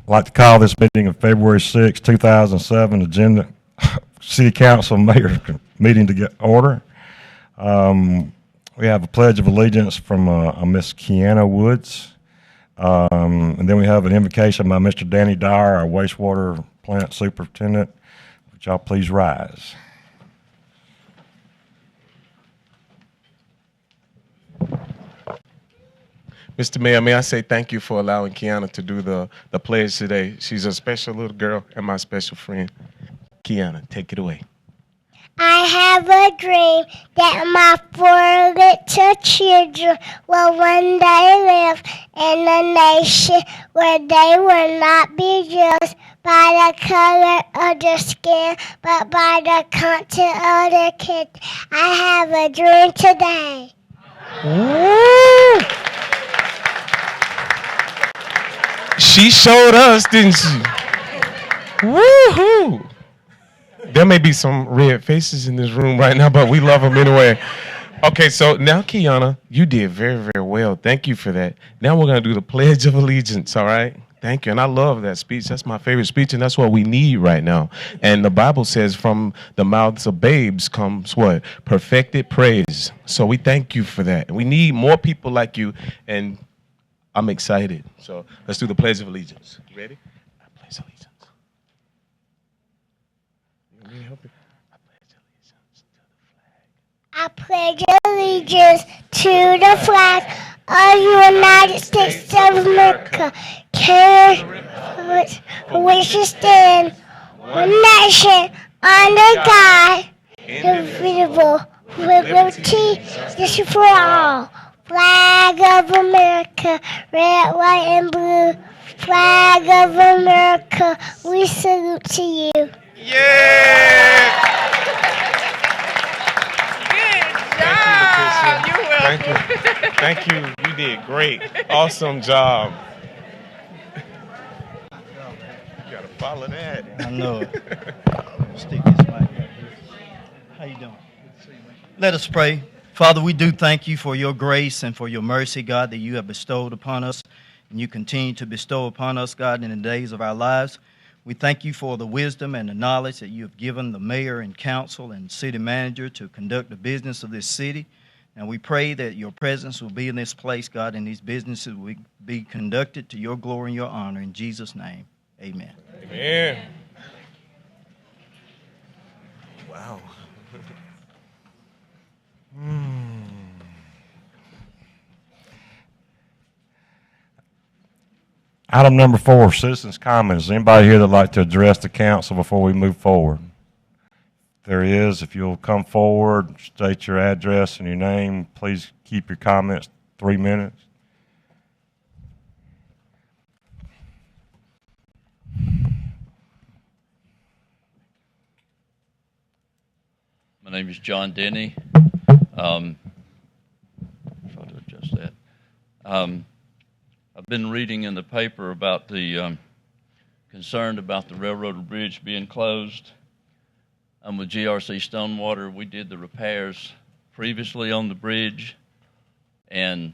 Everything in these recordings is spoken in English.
I'd like to call this meeting of February 6, 2007 agenda City Council Mayor meeting to get order. We have a Pledge of Allegiance from Miss Kiana Woods. And then we have an invocation by Mr. Danny Dyer, our wastewater plant superintendent. Would y'all please rise? Mr. Mayor, may I say thank you for allowing Kiana to do the pledge today. She's a special little girl and my special friend. Kiana, take it away. I have a dream that my 4 little children will one day live in a nation where they will not be judged by the color of their skin, but by the content of their kids. I have a dream today. Ooh. She showed us, didn't she? Woohoo! There may be some red faces in this room right now, but we love them anyway. Okay, so now, Kiana, you did very, very well. Thank you for that. Now we're going to do the Pledge of Allegiance, all right? Thank you. And I love that speech. That's my favorite speech, and that's what we need right now. And the Bible says from the mouths of babes comes what? Perfected praise. So we thank you for that. We need more people like you, and I'm excited. So let's do the Pledge of Allegiance. You ready? I pledge allegiance. You want me to help you? I pledge allegiance to the flag. I pledge allegiance to the flag of the United States of America, which is stand one nation under God, indivisible, with liberty, justice for all. Flag of America, red, white, and blue. Flag of America, we salute to you. Yeah! You're welcome. Thank you. You did great. Awesome job. You gotta follow that. I know it. Stick this mic right here. How you doing? Good to see you, man. Let us pray. Father, we do thank you for your grace and for your mercy, God, that you have bestowed upon us, and you continue to bestow upon us, God, in the days of our lives. We thank you for the wisdom and the knowledge that you have given the mayor and council and city manager to conduct the business of this city. And we pray that your presence will be in this place, God, and these businesses will be conducted to your glory and your honor. In Jesus' name, amen. Amen. Wow. Item number 4, citizens' comments. Anybody here that'd like to address the council before we move forward? If there is, if you'll come forward, state your address and your name. Please keep your comments 3 minutes. My name is John Denny. If I do adjust that. I've been reading in the paper about the concern about the railroad bridge being closed. With GRC Stonewater, we did the repairs previously on the bridge, and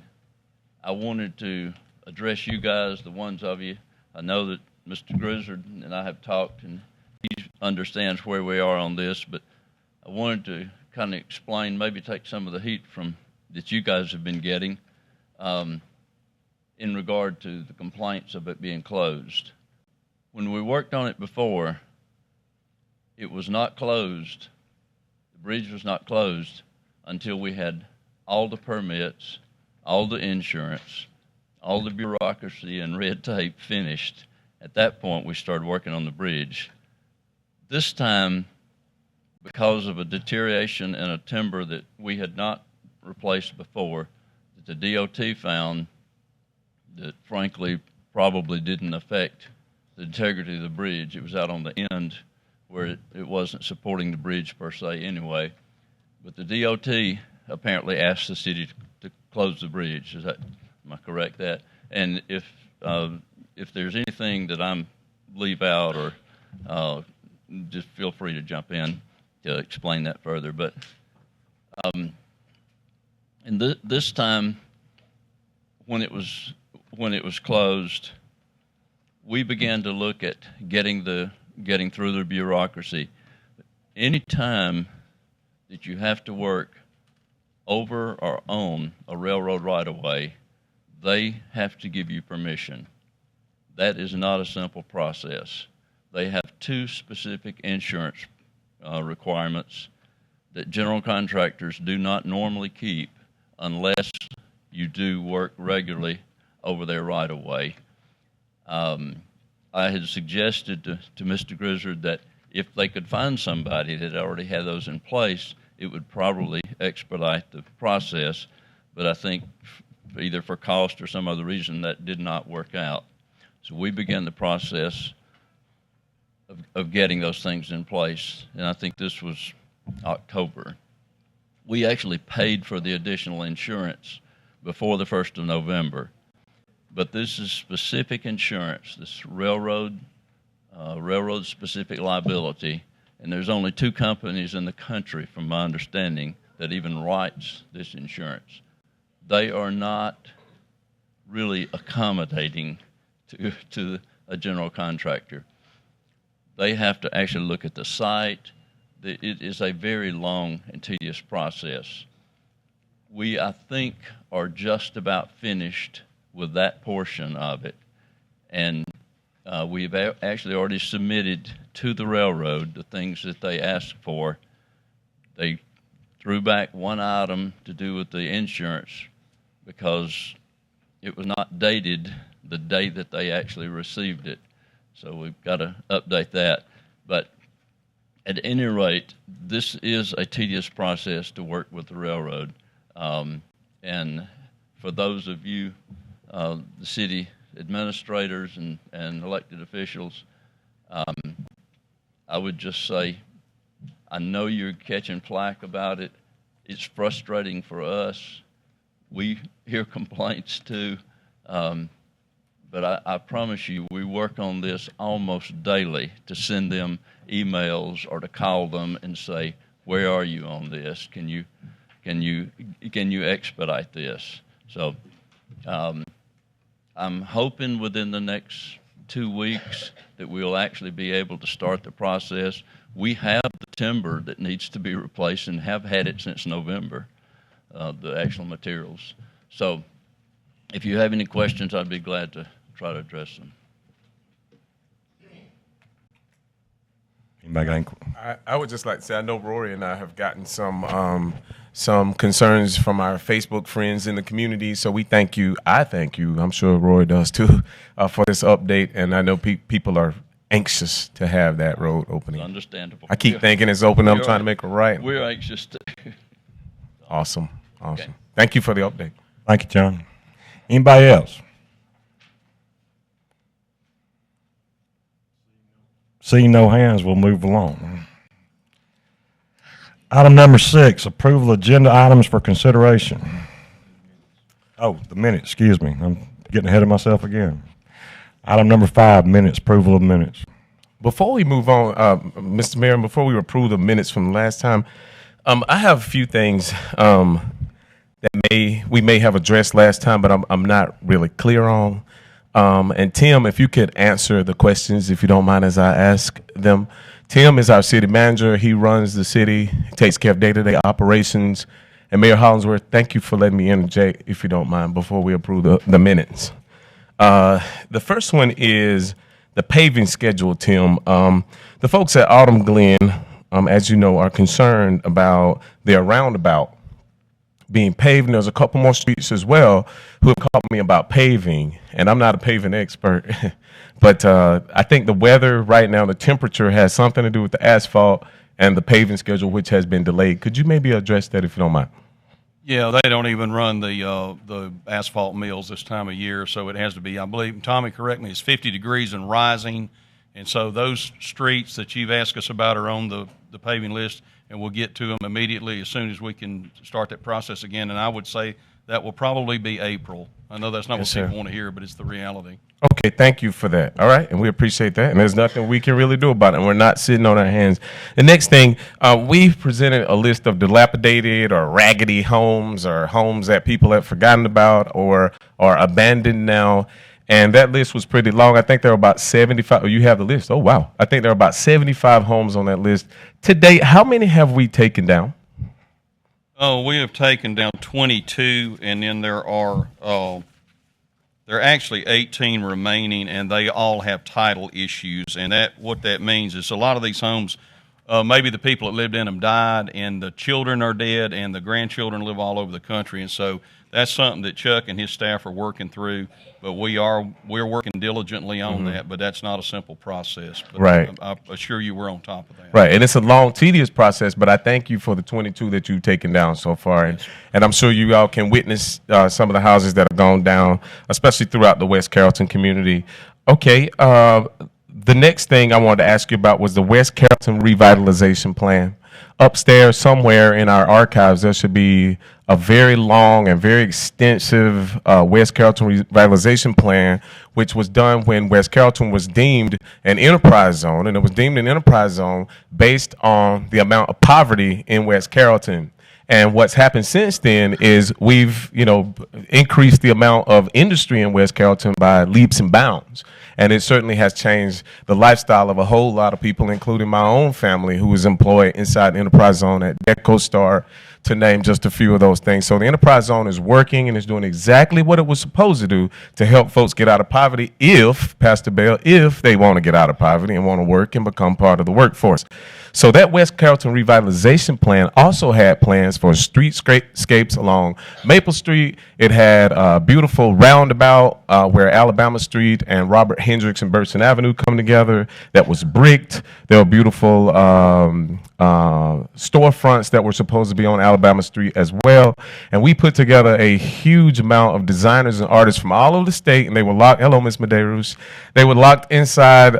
I wanted to address you guys, the ones of you. I know that Mr. Grizzard and I have talked, and he understands where we are on this, but I wanted to kind of explain, maybe take some of the heat from that you guys have been getting in regard to the complaints of it being closed. When we worked on it before, it was not closed. The bridge was not closed until we had all the permits, all the insurance, all the bureaucracy and red tape finished. At that point, we started working on the bridge. This time, because of a deterioration in a timber that we had not replaced before, that the DOT found that frankly probably didn't affect the integrity of the bridge. It was out on the end where it wasn't supporting the bridge per se anyway. But the DOT apparently asked the city to close the bridge. Am I correct that? And if there's anything that I'm leave out or just feel free to jump in to explain that further. But and this time when it was closed, we began to look at getting through the bureaucracy. Any time that you have to work over or on a railroad right-of-way, they have to give you permission. That is not a simple process. They have two specific insurance requirements that general contractors do not normally keep unless you do work regularly over their right-of-way. I had suggested to Mr. Grizzard that if they could find somebody that already had those in place, it would probably expedite the process, but I think either for cost or some other reason that did not work out. So we began the process of getting those things in place, and I think this was October. We actually paid for the additional insurance before the 1st of November, but this is specific insurance, this railroad specific liability, and there's only 2 companies in the country, from my understanding, that even writes this insurance. They are not really accommodating to a general contractor. They have to actually look at the site. It is a very long and tedious process. We, I think, are just about finished with that portion of it, and we've actually already submitted to the railroad the things that they asked for. They threw back one item to do with the insurance because it was not dated the day that they actually received it. So we've got to update that. But at any rate, this is a tedious process to work with the railroad. And for those of you, the city administrators and elected officials, I would just say, I know you're catching flack about it. It's frustrating for us. We hear complaints too, but I promise you, we work on this almost daily to send them emails or to call them and say, where are you on this? Can you expedite this? So I'm hoping within the next 2 weeks that we'll actually be able to start the process. We have the timber that needs to be replaced and have had it since November, the actual materials. So if you have any questions, I'd be glad to try to address them. Anybody got any I would just like to say, I know Rory and I have gotten some concerns from our Facebook friends in the community, so we thank you. I thank you. I'm sure Rory does too, for this update, and I know people are anxious to have that road opening. It's understandable. I keep thinking it's open. I'm trying to make it right. We're anxious to. Awesome. Okay. Thank you for the update. Thank you, John. Anybody else? Seeing no hands, we'll move along. Item number 6, approval of agenda items for consideration. Oh, the minutes, excuse me. I'm getting ahead of myself again. Item number 5, minutes, approval of minutes. Before we move on, Mr. Mayor, before we approve the minutes from last time, I have a few things that we may have addressed last time, but I'm not really clear on. And Tim, if you could answer the questions, if you don't mind, as I ask them. Tim is our city manager. He runs the city, takes care of day-to-day operations. And Mayor Hollingsworth, thank you for letting me interject, if you don't mind, before we approve the minutes. The first one is the paving schedule, Tim. The folks at Autumn Glen, as you know, are concerned about their roundabout being paved, and there's a couple more streets as well who have called me about paving, and I'm not a paving expert, but I think the weather right now, the temperature has something to do with the asphalt and the paving schedule, which has been delayed. Could you maybe address that if you don't mind? Yeah, they don't even run the asphalt mills this time of year, so it has to be, I believe, Tommy, correct me, it's 50 degrees and rising, and so those streets that you've asked us about are on the paving list, and we'll get to them immediately as soon as we can start that process again. And I would say that will probably be April. I know that's not what people want to hear, but it's the reality. Okay, thank you for that. All right, and we appreciate that. And there's nothing we can really do about it. And we're not sitting on our hands. The next thing, we've presented a list of dilapidated or raggedy homes or homes that people have forgotten about or are abandoned now. And that list was pretty long. I think there were about 75. Oh, you have the list. Oh, wow. I think there are about 75 homes on that list. To date, how many have we taken down? Oh, we have taken down 22, and then there are actually 18 remaining, and they all have title issues. And what that means is a lot of these homes, maybe the people that lived in them died, and the children are dead, and the grandchildren live all over the country. And so that's something that Chuck and his staff are working through. But we're working diligently on that. But that's not a simple process. But Right. I assure you, we're on top of that. Right, and it's a long, tedious process, but I thank you for the 22 that you've taken down so far. And I'm sure you all can witness some of the houses that have gone down, especially throughout the West Carrollton community. Okay, the next thing I wanted to ask you about was the West Carrollton Revitalization Plan. Upstairs somewhere in our archives, there should be a very long and very extensive West Carrollton Revitalization Plan, which was done when West Carrollton was deemed an enterprise zone, and it was deemed an enterprise zone based on the amount of poverty in West Carrollton. And what's happened since then is we've, increased the amount of industry in West Carrollton by leaps and bounds. And it certainly has changed the lifestyle of a whole lot of people, including my own family, who is employed inside the enterprise zone at DecoStar, to name just a few of those things. So the enterprise zone is working and is doing exactly what it was supposed to do to help folks get out of poverty if, Pastor Bell, if they want to get out of poverty and want to work and become part of the workforce. So that West Carrollton Revitalization Plan also had plans for streetscapes along Maple Street. It had a beautiful roundabout where Alabama Street and Robert Hendricks and Burson Avenue come together that was bricked. There were beautiful storefronts that were supposed to be on Alabama Street as well. And we put together a huge amount of designers and artists from all over the state, and they were locked. Hello, Miss Medeiros. They were locked inside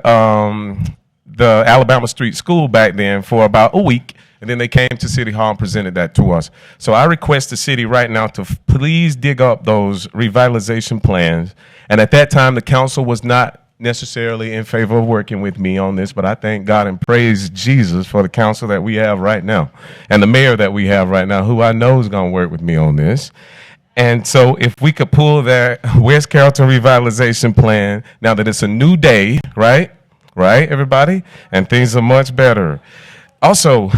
the Alabama Street School back then for about a week, and then they came to City Hall and presented that to us. So I request the city right now to please dig up those revitalization plans. And at that time, the council was not necessarily in favor of working with me on this, but I thank God and praise Jesus for the council that we have right now and the mayor that we have right now, who I know is going to work with me on this. And so if we could pull that West Carrollton revitalization plan, now that it's a new day, right, everybody? And things are much better. Also,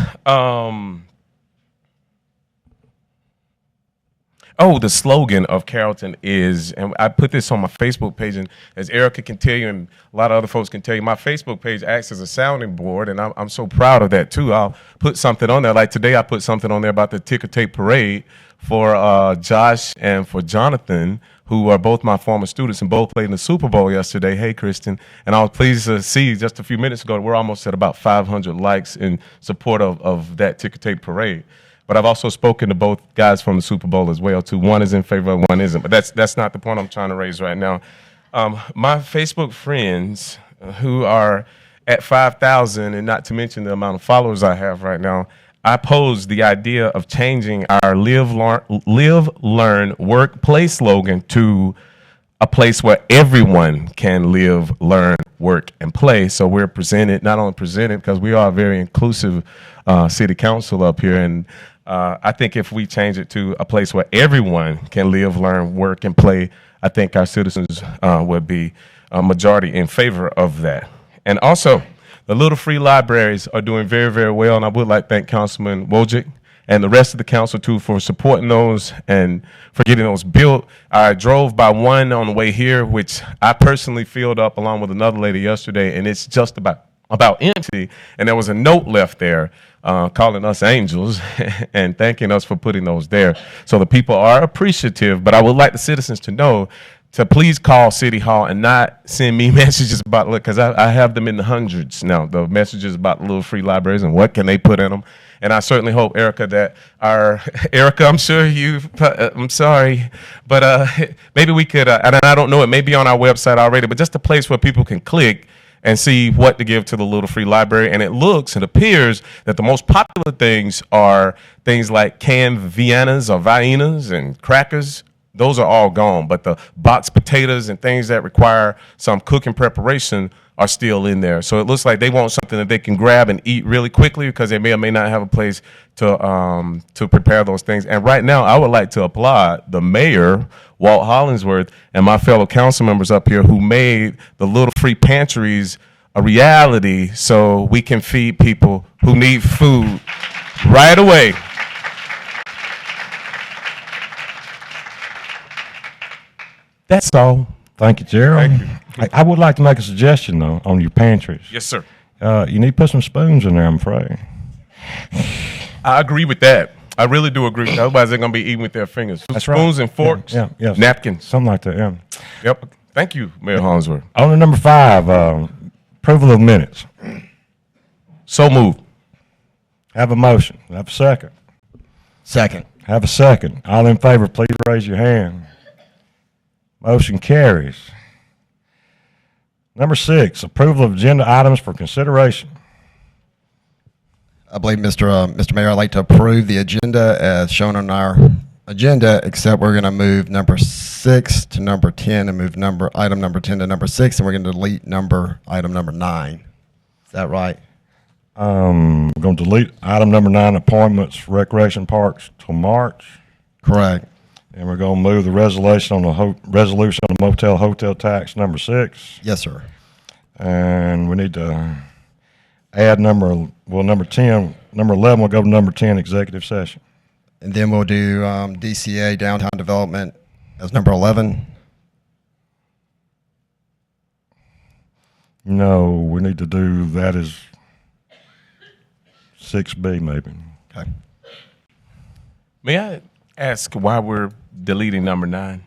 the slogan of Carrollton is, and I put this on my Facebook page, and as Erica can tell you and a lot of other folks can tell you, my Facebook page acts as a sounding board, and I'm so proud of that too. I'll put something on there. Like today I put something on there about the ticker tape parade for Josh and for Jonathan, who are both my former students and both played in the Super Bowl yesterday. Hey, Kristen. And I was pleased to see just a few minutes ago, we're almost at about 500 likes in support of that ticker tape parade. But I've also spoken to both guys from the Super Bowl as well, too. One is in favor, one isn't. But that's not the point I'm trying to raise right now. My Facebook friends who are at 5,000, and not to mention the amount of followers I have right now, I posed the idea of changing our live, learn, work, play slogan to a place where everyone can live, learn, work, and play. So we're not only presented, because we are a very inclusive city council up here, and I think if we change it to a place where everyone can live, learn, work, and play, I think our citizens would be a majority in favor of that. And also, the Little Free Libraries are doing very, very well, and I would like to thank Councilman Wojcik and the rest of the council, too, for supporting those and for getting those built. I drove by one on the way here, which I personally filled up along with another lady yesterday, and it's just about empty, and there was a note left there calling us angels and thanking us for putting those there. So the people are appreciative, but I would like the citizens to know to please call City Hall and not send me messages about, look, because I have them in the hundreds now, the messages about Little Free Libraries and what can they put in them. And I certainly hope, Erica, that Erica, I'm sure I'm sorry, but maybe we could, and I don't know, it may be on our website already, but just a place where people can click and see what to give to the Little Free Library. And it appears that the most popular things are things like canned Viennas or Viennas and crackers. Those are all gone, but the boxed potatoes and things that require some cooking preparation are still in there. So it looks like they want something that they can grab and eat really quickly because they may or may not have a place to prepare those things. And right now, I would like to applaud the mayor, Walt Hollingsworth, and my fellow council members up here who made the little free pantries a reality so we can feed people who need food right away. That's all. Thank you, Gerald. I would like to make a suggestion, though, on your pantries. Yes, sir. You need to put some spoons in there, I'm afraid. I agree with that. I really do agree with that. Otherwise, they're going to be eating with their fingers. That's Spoons right. and forks, Yeah. napkins. Something like that, yeah. Yep. Thank you, Mayor Hollingsworth. On to number 5, approval of minutes. So moved. Have a motion. Have a second. Second. Have a second. All in favor, please raise your hand. Motion carries. Number 6, approval of agenda items for consideration. I believe, Mr. Mayor, I'd like to approve the agenda as shown on our agenda, except we're going to move number 6 to number 10 and move item number 10 to number 6, and we're going to delete item number 9. Is that right? We're going to delete item number 9, appointments, recreation parks, till March. Correct. And we're going to move the resolution on the motel hotel tax number 6. Yes, sir. And we need to add number 10. Number 11 will go to number 10, executive session. And then we'll do DCA, downtown development, as number 11. No, we need to do that as 6B maybe. Okay. May I ask why we're deleting number 9?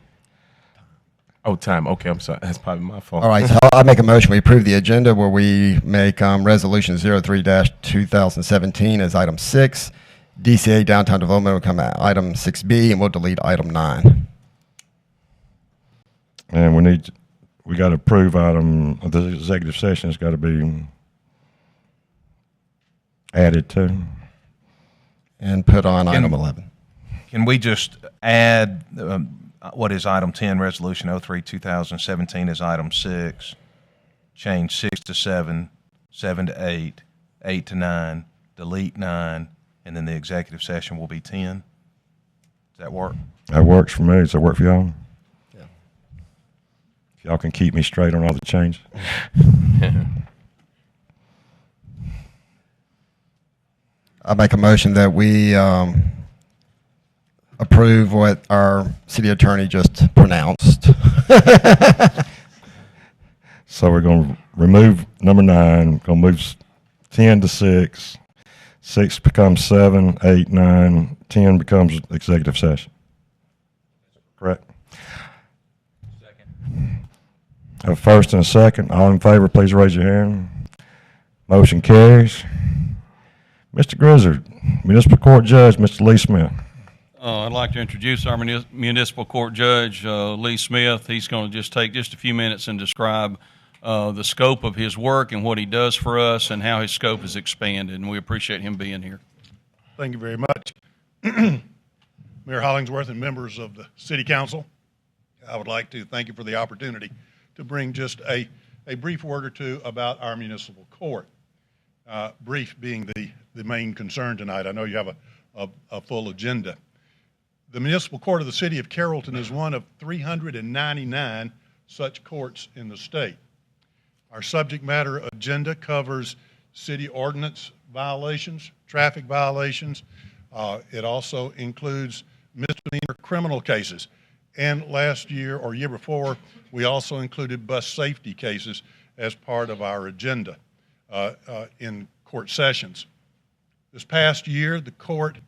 Oh, time. Okay, I'm sorry. That's probably my fault. All right, so I make a motion. We approve the agenda where we make resolution 03-2017 as item 6. DCA, downtown development, will come at item 6B, and we'll delete item 9. And we got to approve the executive session has got to be added to. And put on item 11. Can we just add what is item 10, resolution 03-2017 is item 6, change 6 to 7, 7 to 8, 8 to 9, delete 9, and then the executive session will be 10? Does that work? That works for me. Does that work for y'all? Yeah. If y'all can keep me straight on all the changes. I make a motion that we approve what our city attorney just pronounced. So we're going to remove number 9, going to move 10 to 6. 6 becomes 7, 8, 9, 10 becomes executive session. Correct? Second. Have a first and a second. All in favor, please raise your hand. Motion carries. Mr. Grizzard, Municipal Court Judge, Mr. Lee Smith. I'd like to introduce our municipal court judge, Lee Smith. He's going to just take just a few minutes and describe the scope of his work and what he does for us and how his scope has expanded, and we appreciate him being here. Thank you very much. Mayor Hollingsworth and members of the City Council, I would like to thank you for the opportunity to bring just a brief word or two about our municipal court. Brief being the main concern tonight. I know you have a full agenda. The municipal court of the city of Carrollton is one of 399 such courts in the state. Our subject matter agenda covers city ordinance violations, traffic violations. It also includes misdemeanor criminal cases. And last year or year before, we also included bus safety cases as part of our agenda in court sessions. This past year, the court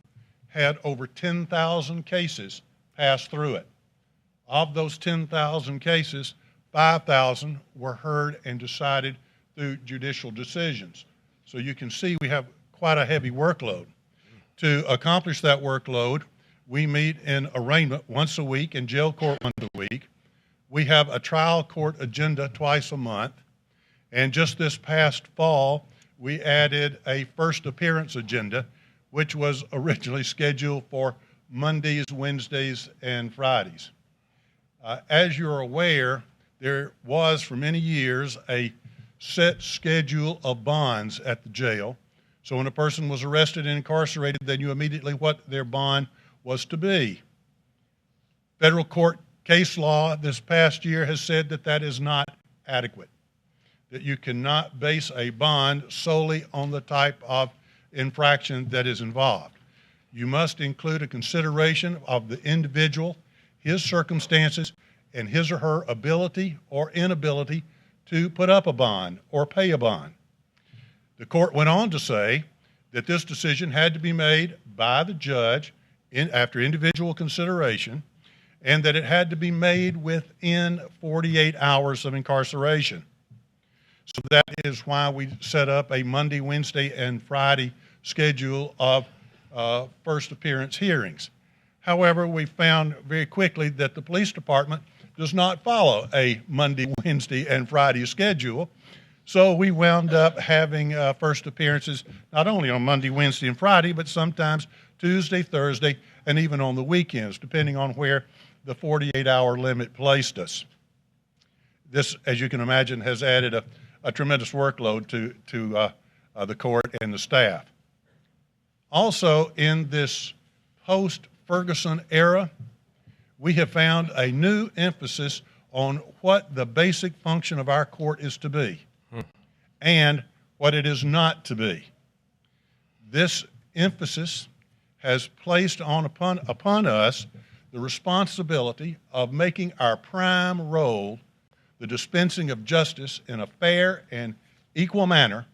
had over 10,000 cases pass through it. Of those 10,000 cases, 5,000 were heard and decided through judicial decisions. So you can see we have quite a heavy workload. To accomplish that workload, we meet in arraignment once a week and jail court once a week. We have a trial court agenda twice a month. And just this past fall, we added a first appearance agenda, which was originally scheduled for Mondays, Wednesdays, and Fridays. As you're aware, there was for many years a set schedule of bonds at the jail. So when a person was arrested and incarcerated, they knew immediately what their bond was to be. Federal court case law this past year has said that that is not adequate, that you cannot base a bond solely on the type of infraction that is involved. You must include a consideration of the individual, his circumstances, and his or her ability or inability to put up a bond or pay a bond. The court went on to say that this decision had to be made by the judge after individual consideration, and that it had to be made within 48 hours of incarceration. So that is why we set up a Monday, Wednesday, and Friday schedule of first appearance hearings. However, we found very quickly that the police department does not follow a Monday, Wednesday, and Friday schedule. So we wound up having first appearances not only on Monday, Wednesday, and Friday, but sometimes Tuesday, Thursday, and even on the weekends, depending on where the 48-hour limit placed us. This, as you can imagine, has added a tremendous workload to the court and the staff. Also, in this post-Ferguson era, we have found a new emphasis on what the basic function of our court is to be and what it is not to be. This emphasis has placed upon us the responsibility of making our prime role the dispensing of justice in a fair and equal manner,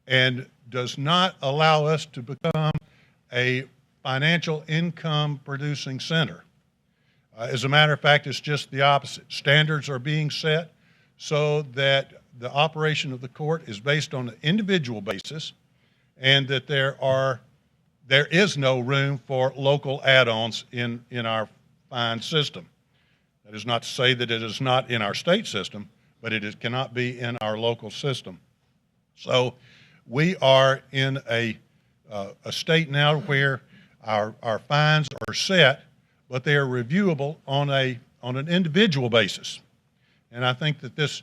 and does not allow us to become a financial income producing center. As a matter of fact, it's just the opposite. Standards are being set so that the operation of the court is based on an individual basis, and that there is no room for local add-ons in our fine system. That is not to say that it is not in our state system, but it cannot be in our local system. So we are in a state now where our fines are set, but they are reviewable on an individual basis. And I think that this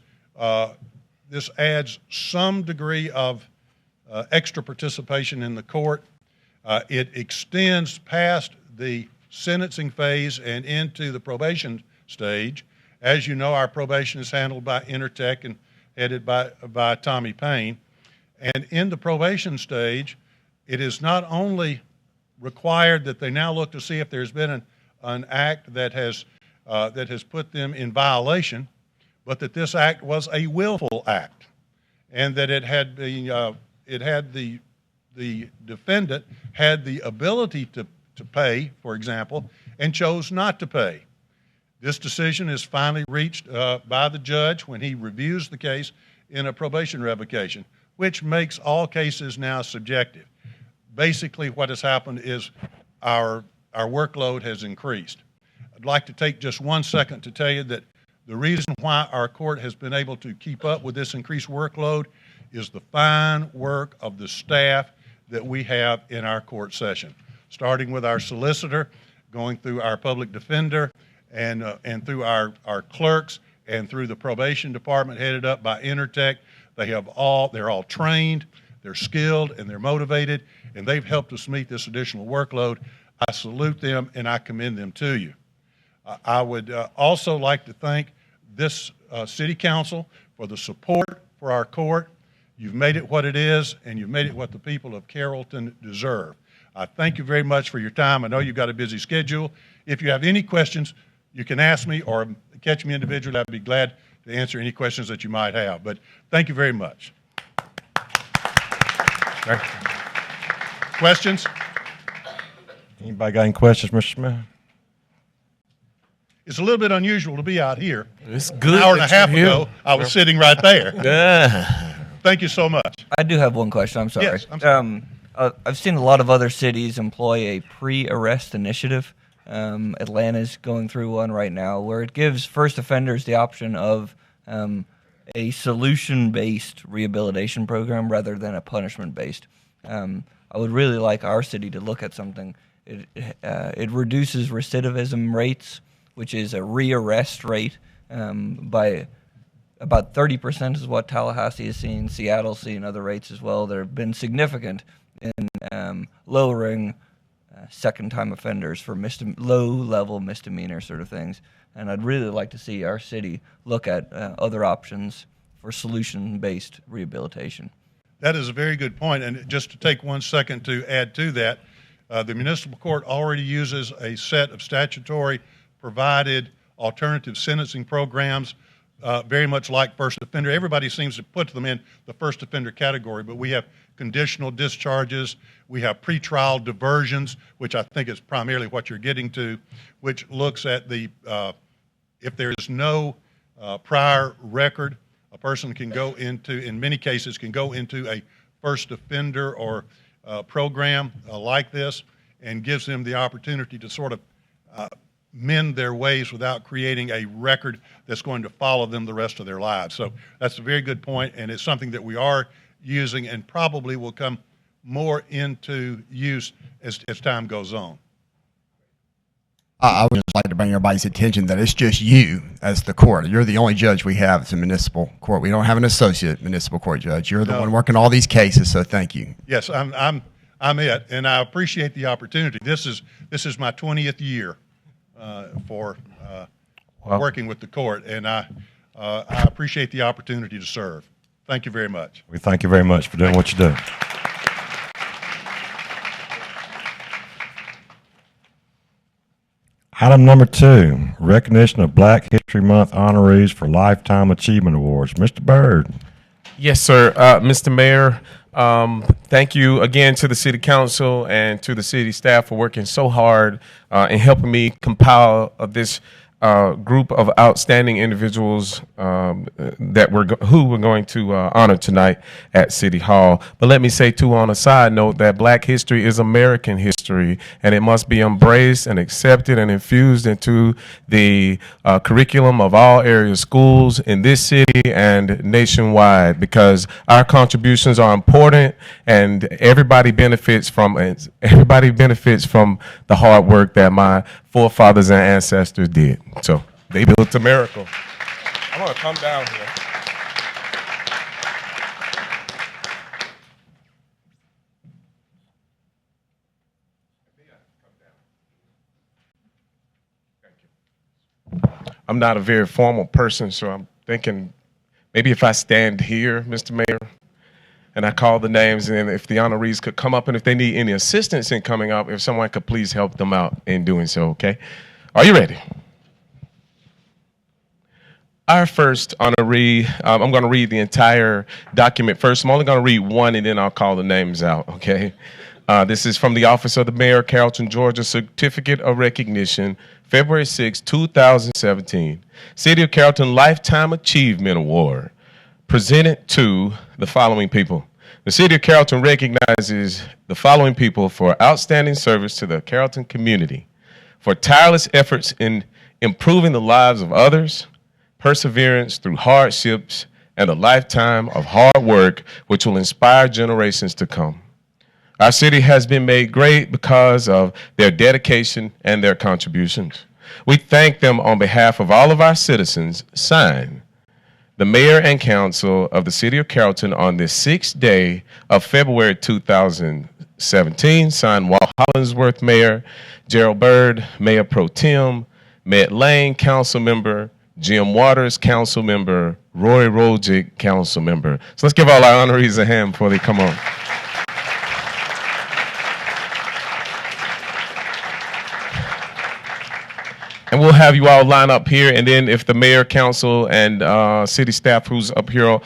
adds some degree of extra participation in the court. It extends past the sentencing phase and into the probation stage. As you know, our probation is handled by Intertech and headed by Tommy Payne. And in the probation stage, it is not only required that they now look to see if there's been an act that has put them in violation, but that this act was a willful act, and that the defendant had the ability to pay, for example, and chose not to pay. This decision is finally reached by the judge when he reviews the case in a probation revocation, which makes all cases now subjective. Basically, what has happened is our workload has increased. I'd like to take just 1 second to tell you that the reason why our court has been able to keep up with this increased workload is the fine work of the staff that we have in our court session, starting with our solicitor, going through our public defender, and through our clerks, and through the probation department headed up by Intertech. They're all trained, they're skilled, and they're motivated, and they've helped us meet this additional workload. I salute them and I commend them to you. I would also like to thank this City Council for the support for our court. You've made it what it is, and you've made it what the people of Carrollton deserve. I thank you very much for your time. I know you've got a busy schedule. If you have any questions, you can ask me or catch me individually. I'd be glad to answer any questions that you might have. But thank you very much. Questions? Anybody got any questions, Mr. Smith? It's a little bit unusual to be out here. It's good. An hour and a that half you're ago, here. I was sitting right there. Yeah. Thank you so much. I do have one question. I'm sorry. Yes, I'm sorry. I've seen a lot of other cities employ a pre-arrest initiative. Atlanta's going through one right now where it gives first offenders the option of a solution-based rehabilitation program rather than a punishment-based. I would really like our city to look at something. It reduces recidivism rates, which is a rearrest rate, by about 30% is what Tallahassee has seen. Seattle's seen other rates as well. There have been significant in lowering second-time offenders for low-level misdemeanor sort of things. And I'd really like to see our city look at other options for solution-based rehabilitation. That is a very good point. And just to take 1 second to add to that, the municipal court already uses a set of statutory provided alternative sentencing programs, very much like first offender. Everybody seems to put them in the first offender category, but we have conditional discharges, we have pretrial diversions, which I think is primarily what you're getting to, which looks at the, if there is no prior record, a person can go into, in many cases, can go into a first offender or program like this, and gives them the opportunity to sort of mend their ways without creating a record that's going to follow them the rest of their lives. So that's a very good point, and it's something that we are using and probably will come more into use as time goes on. I would just like to bring everybody's attention that it's just you as the court. You're the only judge we have as a municipal court. We don't have an associate municipal court judge. You're the one working all these cases, so thank you. Yes, I'm it, and I appreciate the opportunity. This is my 20th year for working with the court, and I appreciate the opportunity to serve. Thank you very much. We thank you very much for doing what you do. Item number 2, recognition of Black History Month honorees for Lifetime Achievement Awards. Mr. Byrd. Yes, sir. Mr. Mayor, thank you again to the City Council and to the city staff for working so hard in helping me compile this group of outstanding individuals who we're going to honor tonight at City Hall. But let me say, too, on a side note, that Black history is American history, and it must be embraced and accepted and infused into the curriculum of all area schools in this city and nationwide, because our contributions are important, and everybody benefits from the hard work that my forefathers and ancestors did. So they built America. I'm gonna come down here. I'm not a very formal person, so I'm thinking maybe if I stand here, Mr. Mayor, and I call the names, and if the honorees could come up, and if they need any assistance in coming up, if someone could please help them out in doing so, okay? Are you ready? Our first honoree, I'm going to read the entire document first. I'm only going to read one, and then I'll call the names out, okay? This is from the Office of the Mayor, Carrollton, Georgia, Certificate of Recognition, February 6, 2017. City of Carrollton Lifetime Achievement Award, presented to the following people. The City of Carrollton recognizes the following people for outstanding service to the Carrollton community, for tireless efforts in improving the lives of others, perseverance through hardships, and a lifetime of hard work which will inspire generations to come. Our city has been made great because of their dedication and their contributions. We thank them on behalf of all of our citizens. Signed, the Mayor and Council of the City of Carrollton on this 6th day of February 2017. Signed, Walt Hollingsworth, Mayor; Gerald Byrd, Mayor Pro Tem; Med Lane, Council Member; Jim Waters, Council Member; Roy Rojic, Council Member. So let's give all our honorees a hand before they come on. And we'll have you all line up here, and then if the mayor, council, and city staff who's up here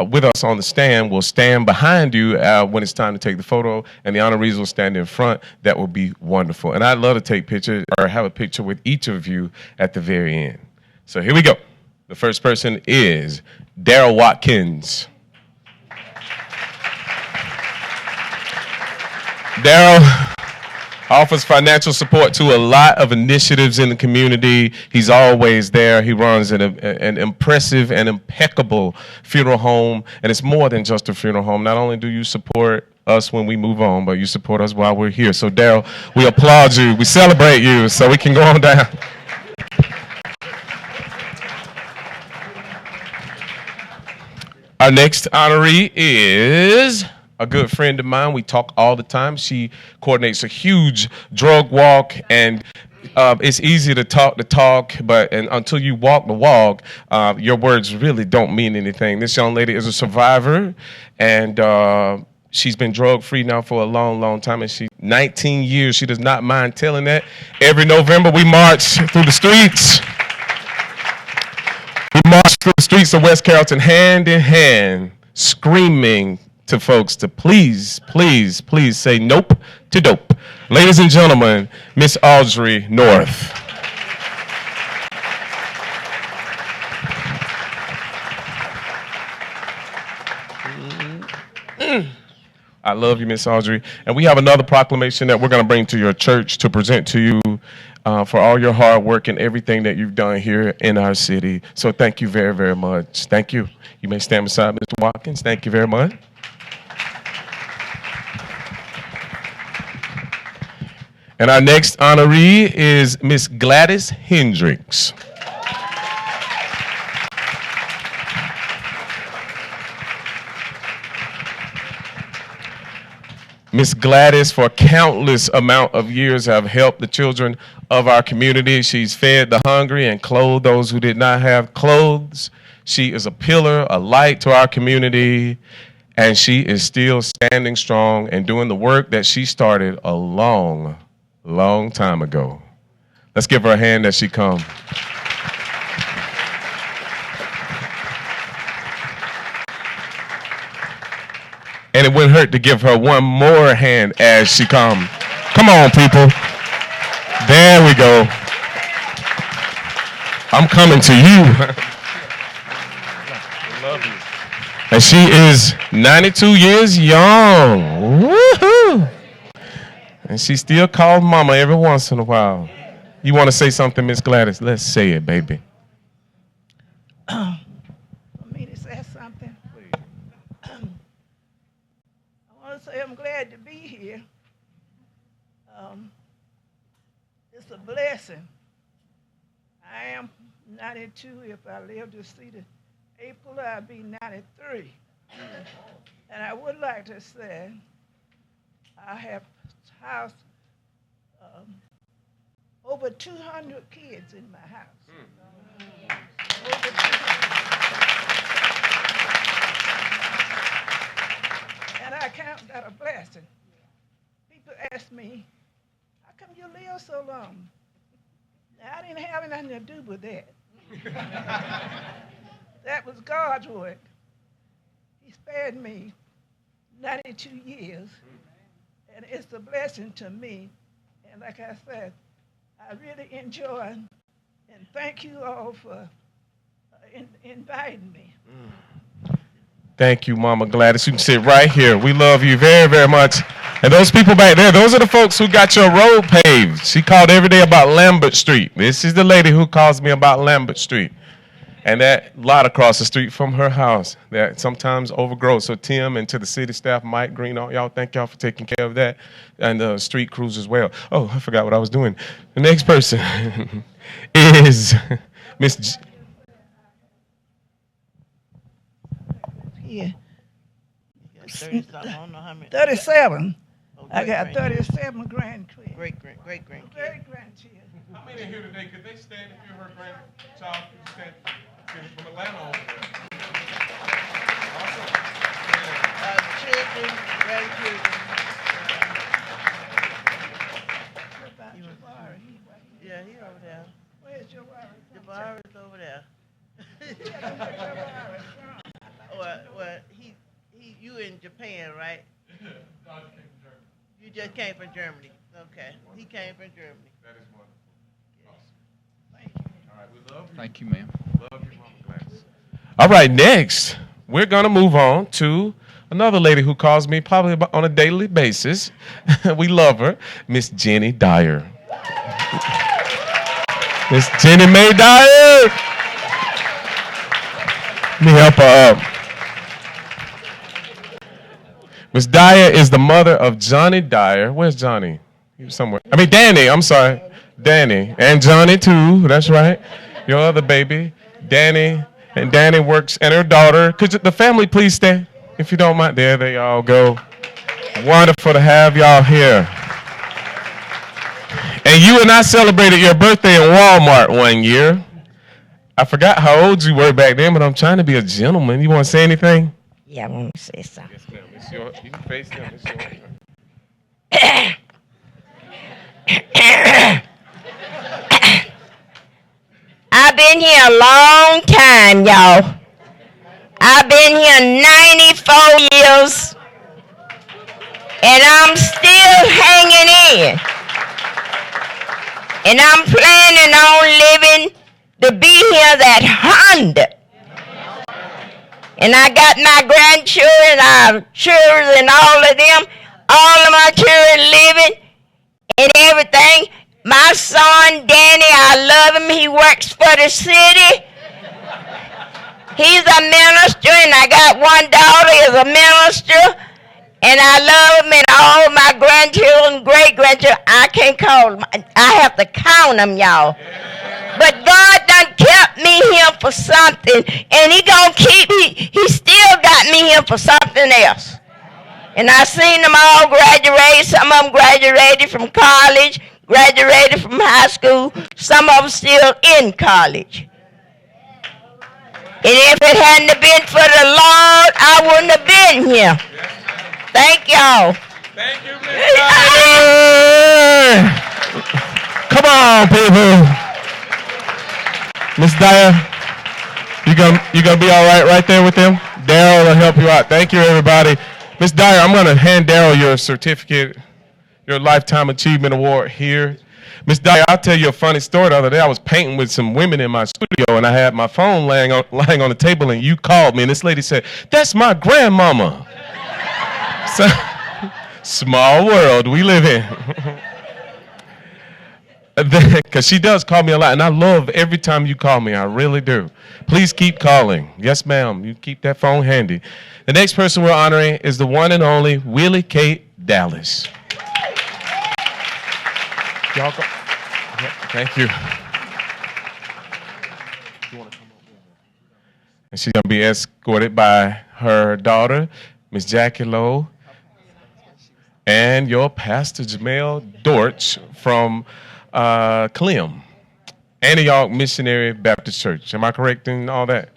with us on the stand will stand behind you when it's time to take the photo, and the honorees will stand in front, that will be wonderful. And I'd love to take pictures or have a picture with each of you at the very end. So here we go. The first person is Daryl Watkins. Daryl offers financial support to a lot of initiatives in the community. He's always there. He runs an impressive and impeccable funeral home, and it's more than just a funeral home. Not only do you support us when we move on, but you support us while we're here. So, Daryl, we applaud you. We celebrate you, so we can go on down. Our next honoree is a good friend of mine. We talk all the time. She coordinates a huge drug walk, and it's easy to talk, but until you walk the walk, your words really don't mean anything. This young lady is a survivor, and she's been drug-free now for a long, long time, and 19 years. She does not mind telling that. Every November, we march through the streets. We march through the streets of West Carrollton hand in hand, screaming to folks to please, please, please say nope to dope. Ladies and gentlemen, Miss Audrey North. I love you, Miss Audrey. And we have another proclamation that we're going to bring to your church to present to you for all your hard work and everything that you've done here in our city. So thank you very, very much. Thank you. You may stand beside Mr. Watkins. Thank you very much. And our next honoree is Miss Gladys Hendricks. Miss Gladys, for countless amount of years, have helped the children of our community. She's fed the hungry and clothed those who did not have clothes. She is a pillar, a light to our community, and she is still standing strong and doing the work that she started a long, long time ago. Let's give her a hand as she comes. And it wouldn't hurt to give her one more hand as she comes. Come on, people. There we go. I'm coming to you. Love you. And she is 92 years young. Woohoo! And she still calls mama every once in a while. You want to say something, Miss Gladys? Let's say it, baby. For me to say something? I want to say I'm glad to be here. It's a blessing. I am 92. If I live to see the April, I'll be 93. And I would like to say I have housed over 200 kids in my house. Over 200. And I count that a blessing. People ask me, how come you live so long? Now, I didn't have anything to do with that. That was God's work. He spared me 92 years, and it's a blessing to me. And like I said, I really enjoy and thank you all for inviting me. Thank you, Mama Gladys. You can sit right here. We love you very, very much. And those people back there, those are the folks who got your road paved. She called every day about Lambert Street. This is the lady who calls me about Lambert Street. And that lot across the street from her house that sometimes overgrows. So Tim and to the city staff, Mike Green, all y'all, thank y'all for taking care of that. And the street crews as well. Oh, I forgot what I was doing. The next person is Miss Yeah. 37. I don't know how many. 37. Oh, I got great-grandchildren. 37 grandkids. Great grandkids. Great grandchildren. How many here today? Could they stand if you're her grandchild? Stand from Atlanta over there. Children, grandchildren. Yeah, he over there. Where's your wife? Jabari's over there. Well, you in Japan, right? You just came from Germany. Okay. He came from Germany. That is wonderful. Awesome. Thank you. All right, we love you. Thank you, ma'am. Love you, Mama Gladys. All right, next, we're going to move on to another lady who calls me probably on a daily basis. We love her, Miss Jenny Dyer. Miss Jenny May Dyer. Let me help her up. Miss Dyer is the mother of Johnny Dyer. Where's Johnny? He was somewhere. I mean, Danny. I'm sorry. Danny. And Johnny, too. That's right. Your other baby. Danny And Danny works, and her daughter. Could the family please stand, if you don't mind? There they all go. Wonderful to have y'all here. And you and I celebrated your birthday in Walmart one year. I forgot how old you were back then, but I'm trying to be a gentleman. You want to say anything? Yeah, I want to say something. Yes, ma'am. It's your, you can face them. It's your turn. I've been here a long time, y'all. I've been here 94 years, and I'm still hanging in. And I'm planning on living to be here that 100. And I got my grandchildren, our children, and all of them, all of my children living and everything. My son, Danny, I love him. He works for the city. He's a minister, and I got one daughter is a minister. And I love him and all my grandchildren, great-grandchildren. I can't call them. I have to count them, y'all. But God done kept me here for something, and he gonna keep me. He still got me here for something else. And I seen them all graduate. Some of them graduated from college, graduated from high school. Some of them still in college. And if it hadn't have been for the Lord, I wouldn't have been here. Thank y'all. Thank you, Miss Dyer. Come on, people. Miss Dyer, you gonna be all right there with them? Daryl will help you out. Thank you, everybody. Miss Dyer, I'm gonna hand Daryl your certificate, your Lifetime Achievement Award here. Miss Dyer, I'll tell you a funny story. The other day, I was painting with some women in my studio, and I had my phone lying on the table, and you called me, and this lady said, "That's my grandmama." So, small world we live in. Because she does call me a lot, and I love every time you call me. I really do. Please keep calling. Yes, ma'am. You keep that phone handy. The next person we're honoring is the one and only Willie Kate Dallas. Y'all go. Thank you. And she's going to be escorted by her daughter, Miss Jackie Lowe, and your pastor, Jamel Dortch from Clem, Antioch Missionary Baptist Church. Am I correct in all that?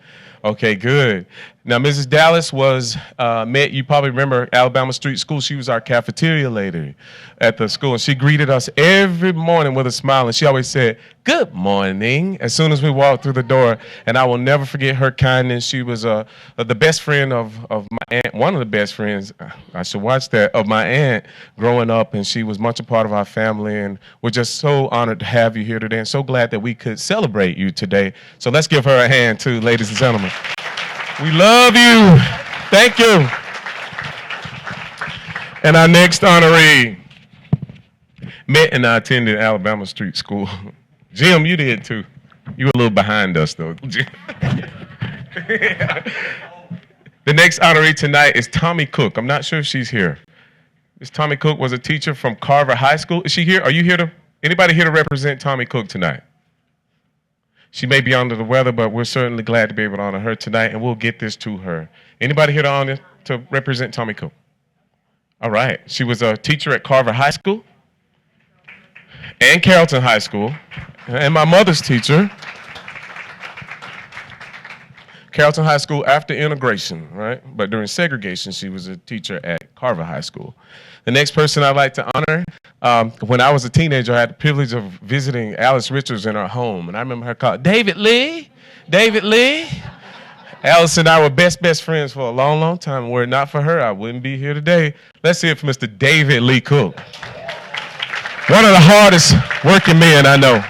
Okay, good. Now, Mrs. Dallas was met, you probably remember Alabama Street School. She was our cafeteria lady at the school, and she greeted us every morning with a smile, and she always said, "Good morning," as soon as we walked through the door, and I will never forget her kindness. She was the best friend of my aunt, one of the best friends, I should watch that, of my aunt growing up, and she was much a part of our family, and we're just so honored to have you here today, and so glad that we could celebrate you today. So let's give her a hand too, ladies and gentlemen. We love you. Thank you. And our next honoree met and I attended Alabama Street School. Jim, you did too. You were a little behind us though. The next honoree tonight is Tommy Cook. I'm not sure if she's here. Miss Tommy Cook was a teacher from Carver High School. Is she here? Are you here to, anybody here to represent Tommy Cook tonight? She may be under the weather, but we're certainly glad to be able to honor her tonight, and we'll get this to her. Anybody here to represent Tommy Cook? All right. She was a teacher at Carver High School and Carrollton High School, and my mother's teacher. Carrollton High School after integration, right? But during segregation, she was a teacher at Carver High School. The next person I'd like to honor, when I was a teenager, I had the privilege of visiting Alice Richards in her home, and I remember her calling, David Lee, David Lee. Alice and I were best friends for a long, long time. Were it not for her, I wouldn't be here today. Let's hear it for Mr. David Lee Cook. One of the hardest working men I know.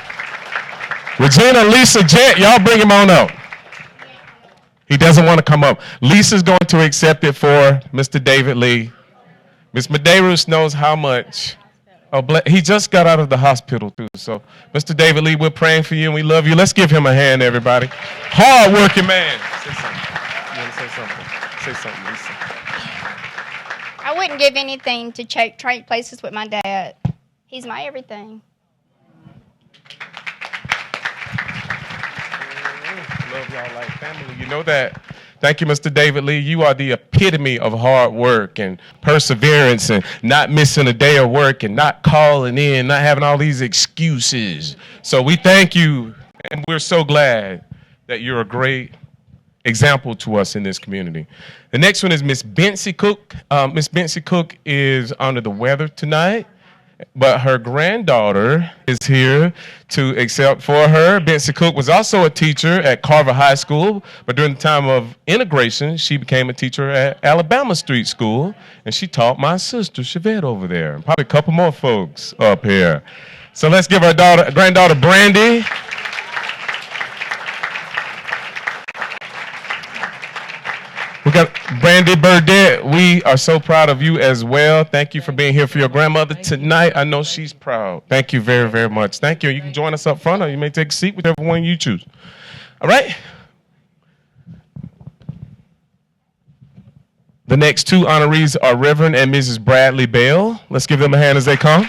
Regina, Lisa, Jet, y'all bring him on up. He doesn't want to come up. Lisa's going to accept it for Mr. David Lee. Ms. Medeiros knows how much. Oh, he just got out of the hospital, too. So, Mr. David Lee, we're praying for you, and we love you. Let's give him a hand, everybody. Hard-working man. Say something. You want to say something? Say something, Lisa. I wouldn't give anything to trade places with my dad. He's my everything. love y'all like family. You know that. Thank you, Mr. David Lee. You are the epitome of hard work and perseverance and not missing a day of work and not calling in, not having all these excuses. So we thank you, and we're so glad that you're a great example to us in this community. The next one is Miss Betsy Cook. Miss Betsy Cook is under the weather tonight, but her granddaughter is here to accept for her. Betsy Cook was also a teacher at Carver High School, but during the time of integration, she became a teacher at Alabama Street School, and she taught my sister, Chevette, over there, and probably a couple more folks up here. So let's give our granddaughter, Brandy. We got Brandy Burdett. We are so proud of you as well. Thank you for being here for your grandmother tonight. I know she's proud. Thank you very, very much. Thank you. You can join us up front, or you may take a seat, whichever one you choose. All right? The next two honorees are Reverend and Mrs. Bradley Bell. Let's give them a hand as they come.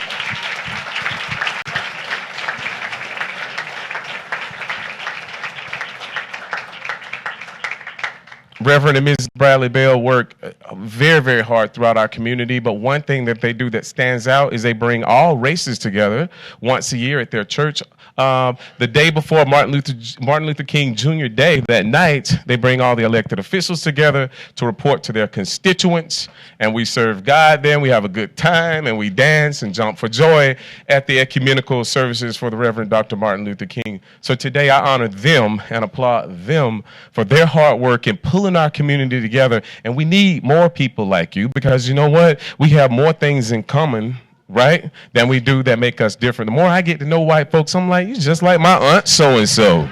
Reverend and Mrs. Bradley Bell work very, very hard throughout our community, but one thing that they do that stands out is they bring all races together once a year at their church. The day before Martin Luther King Jr. Day, that night, they bring all the elected officials together to report to their constituents, and we serve God then. We have a good time, and we dance and jump for joy at the ecumenical services for the Reverend Dr. Martin Luther King. So today I honor them and applaud them for their hard work in pulling our community together, and we need more people like you, because you know what? We have more things in common, right, than we do that make us different. The more I get to know white folks, I'm like, you just like my aunt so-and-so.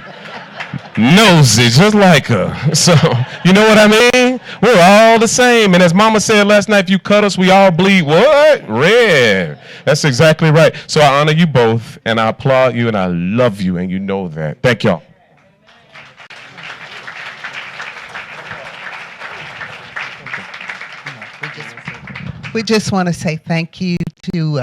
Nosy, just like her. So, you know what I mean? We're all the same. And as Mama said last night, if you cut us, we all bleed what? Red. That's exactly right. So I honor you both, and I applaud you, and I love you, and you know that. Thank y'all. We just want to say thank you to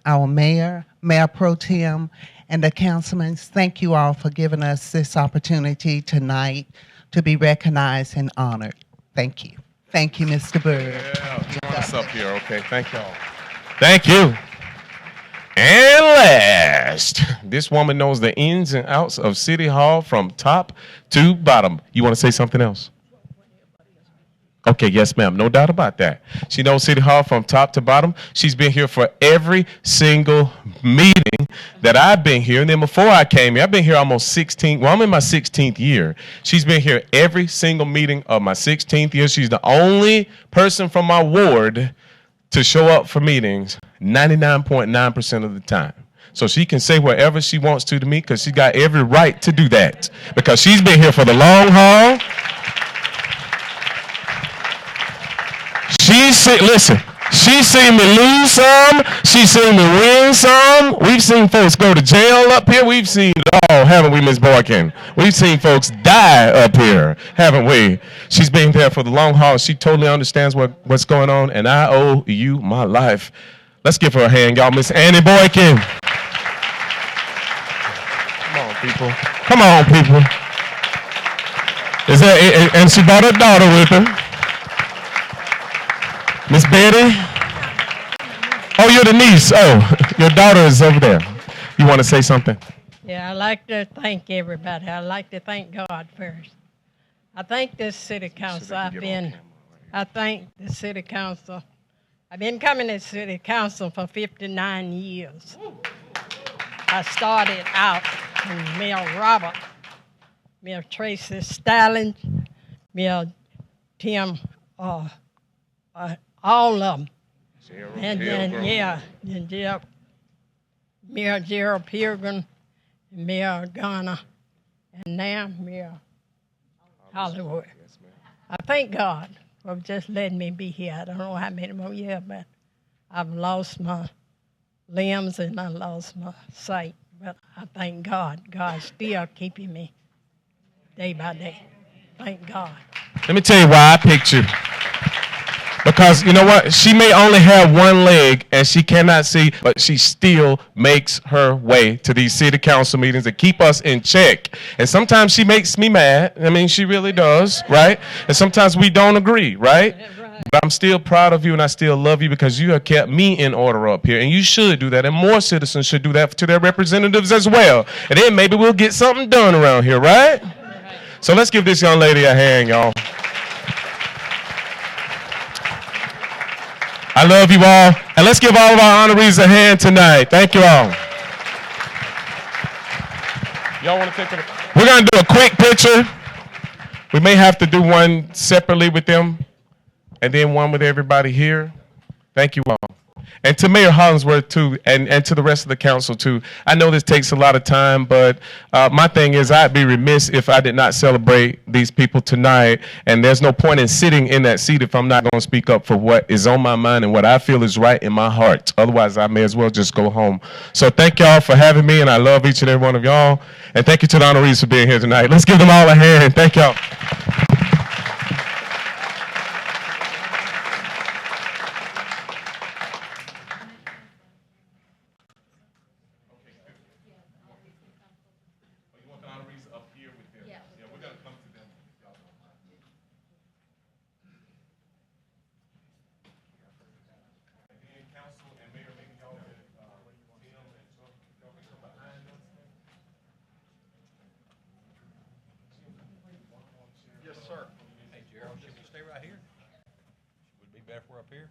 our mayor, Mayor Pro Tem, and the councilmen. Thank you all for giving us this opportunity tonight to be recognized and honored. Thank you. Thank you, Mr. Bird. Yeah, join us up here, okay? Thank y'all. Thank you. And last, this woman knows the ins and outs of City Hall from top to bottom. You want to say something else? Okay, yes, ma'am. No doubt about that. She knows City Hall from top to bottom. She's been here for every single meeting that I've been here. And then before I came here, I've been here almost 16. Well, I'm in my 16th year. She's been here every single meeting of my 16th year. She's the only person from my ward to show up for meetings 99.9% of the time. So she can say whatever she wants to me, because she got every right to do that, because she's been here for the long haul. Listen, she's seen me lose some. She's seen me win some. We've seen folks go to jail up here. We've seen it all, haven't we, Ms. Boykin? We've seen folks die up here, haven't we? She's been there for the long haul. She totally understands what's going on, and I owe you my life. Let's give her a hand, y'all. Miss Annie Boykin. Come on, people. Come on, people. And she brought her daughter with her. Miss Betty? Oh, you're the niece. Oh, your daughter is over there. You want to say something? Yeah, I'd like to thank everybody. I'd like to thank God first. I thank this city council. I thank the city council. I've been coming to city council for 59 years. I started out with Mayor Robert, Mayor Tracy Stalin, Mayor Tim, all of them. And then, Mayor Gerald Pilgrim, Mayor Garner, and now Mayor Hollywood. I thank God for just letting me be here. I don't know how many more years, but I've lost my limbs and I lost my sight. But I thank God. God's still keeping me day by day. Thank God. Let me tell you why I picked you. Because you know what? She may only have one leg and she cannot see, but she still makes her way to these city council meetings to keep us in check. And sometimes she makes me mad. I mean, she really does, right? And sometimes we don't agree, right? But I'm still proud of you and I still love you because you have kept me in order up here. And you should do that. And more citizens should do that to their representatives as well. And then maybe we'll get something done around here, right? So let's give this young lady a hand, y'all. I love you all. And let's give all of our honorees a hand tonight. Thank you all. Y'all want to take it? We're going to do a quick picture. We may have to do one separately with them and then one with everybody here. Thank you all. And to Mayor Hollingsworth, too, and to the rest of the council, too. I know this takes a lot of time, but my thing is I'd be remiss if I did not celebrate these people tonight. And there's no point in sitting in that seat if I'm not going to speak up for what is on my mind and what I feel is right in my heart. Otherwise, I may as well just go home. So thank y'all for having me, and I love each and every one of y'all. And thank you to the honorees for being here tonight. Let's give them all a hand. Thank y'all. Yes, sir. Hey, Gerald, should we stay right here? Would it be better if we're up here?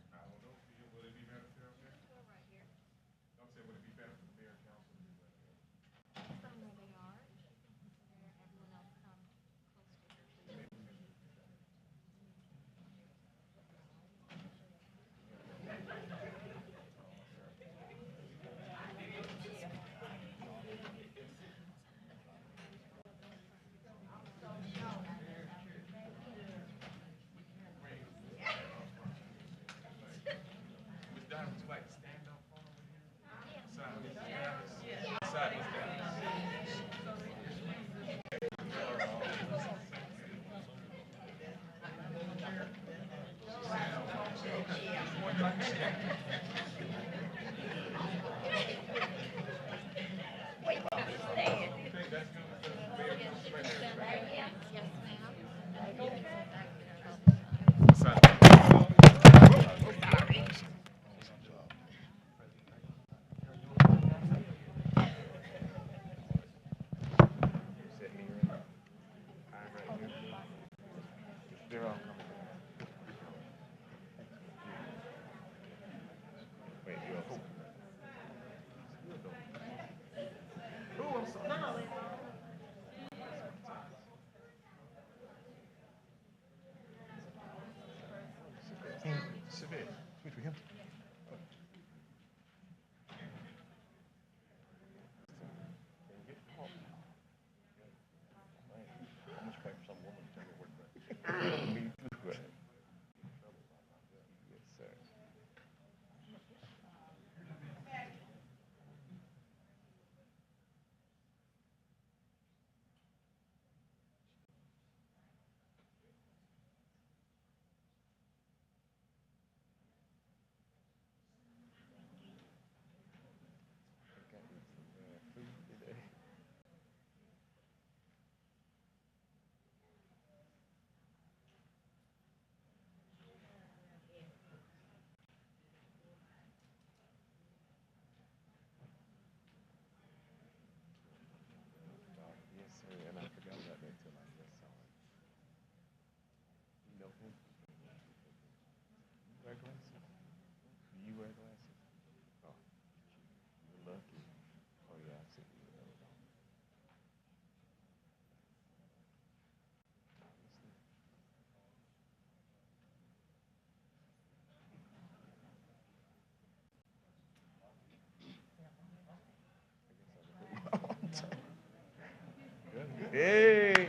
Hey.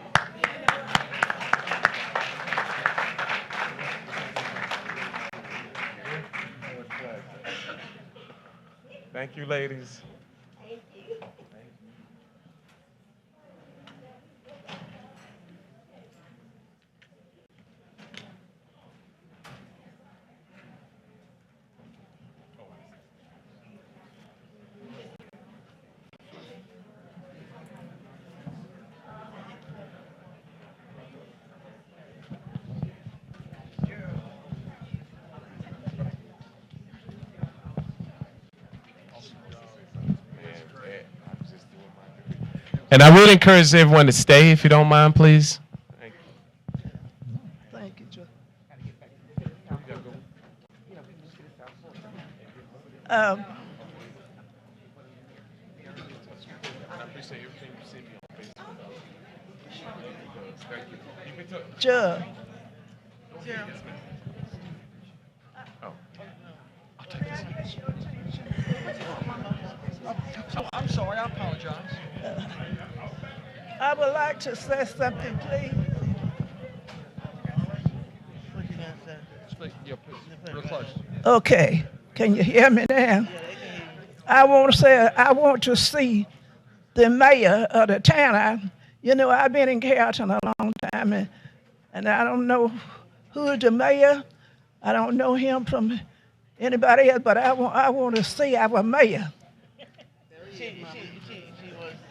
Thank you, ladies. Thank you. And I would encourage everyone to stay if you don't mind, please. Thank you, Joe. Joe. I'm sorry, I apologize. I would like to say something, please. What you gonna say? Speak, yeah, real close. Okay, can you hear me now? I want to see the mayor of the town. I've been in Carrollton a long time, and I don't know who is the mayor. I don't know him from anybody else, but I want to see our mayor.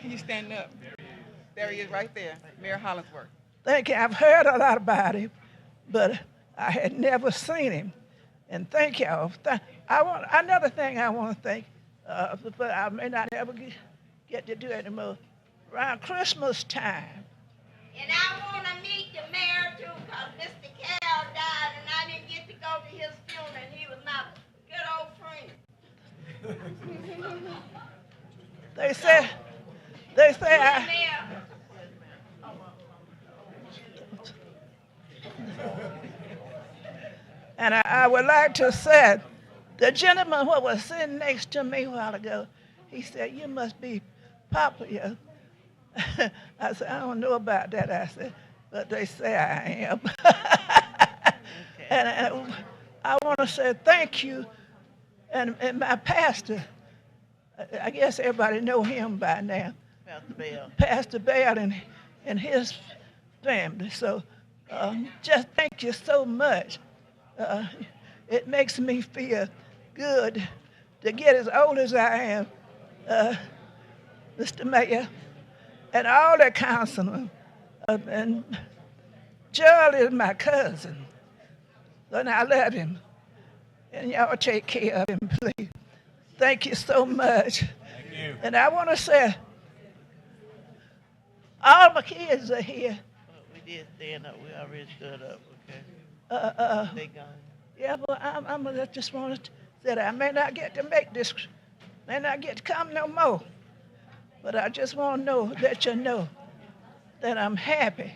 Can you stand up? There he is right there, Mayor Hollingsworth. Thank you. I've heard a lot about him, but I had never seen him. And thank y'all. Another thing I want to thank, but I may not ever get to do it anymore. Around Christmas time. And I want to meet the mayor too, because Mr. Carroll died, and I didn't get to go to his funeral, and he was my good old friend. They say and I would like to say, the gentleman who was sitting next to me a while ago, he said, "You must be popular." I said, "I don't know about that." I said, "But they say I am." And I want to say thank you, and my pastor. I guess everybody know him by now. Pastor Bell. Pastor Bell and his family. So just thank you so much. It makes me feel good to get as old as I am, Mr. Mayor, and all the councilmen. And Gerald is my cousin, and I love him. And y'all take care of him, please. Thank you so much. Thank you. And I want to say, all my kids are here. We did stand up. We already stood up, okay? They gone. Yeah, but I just want to say that I may not get to make this, may not get to come no more. But I just want to let you know that I'm happy.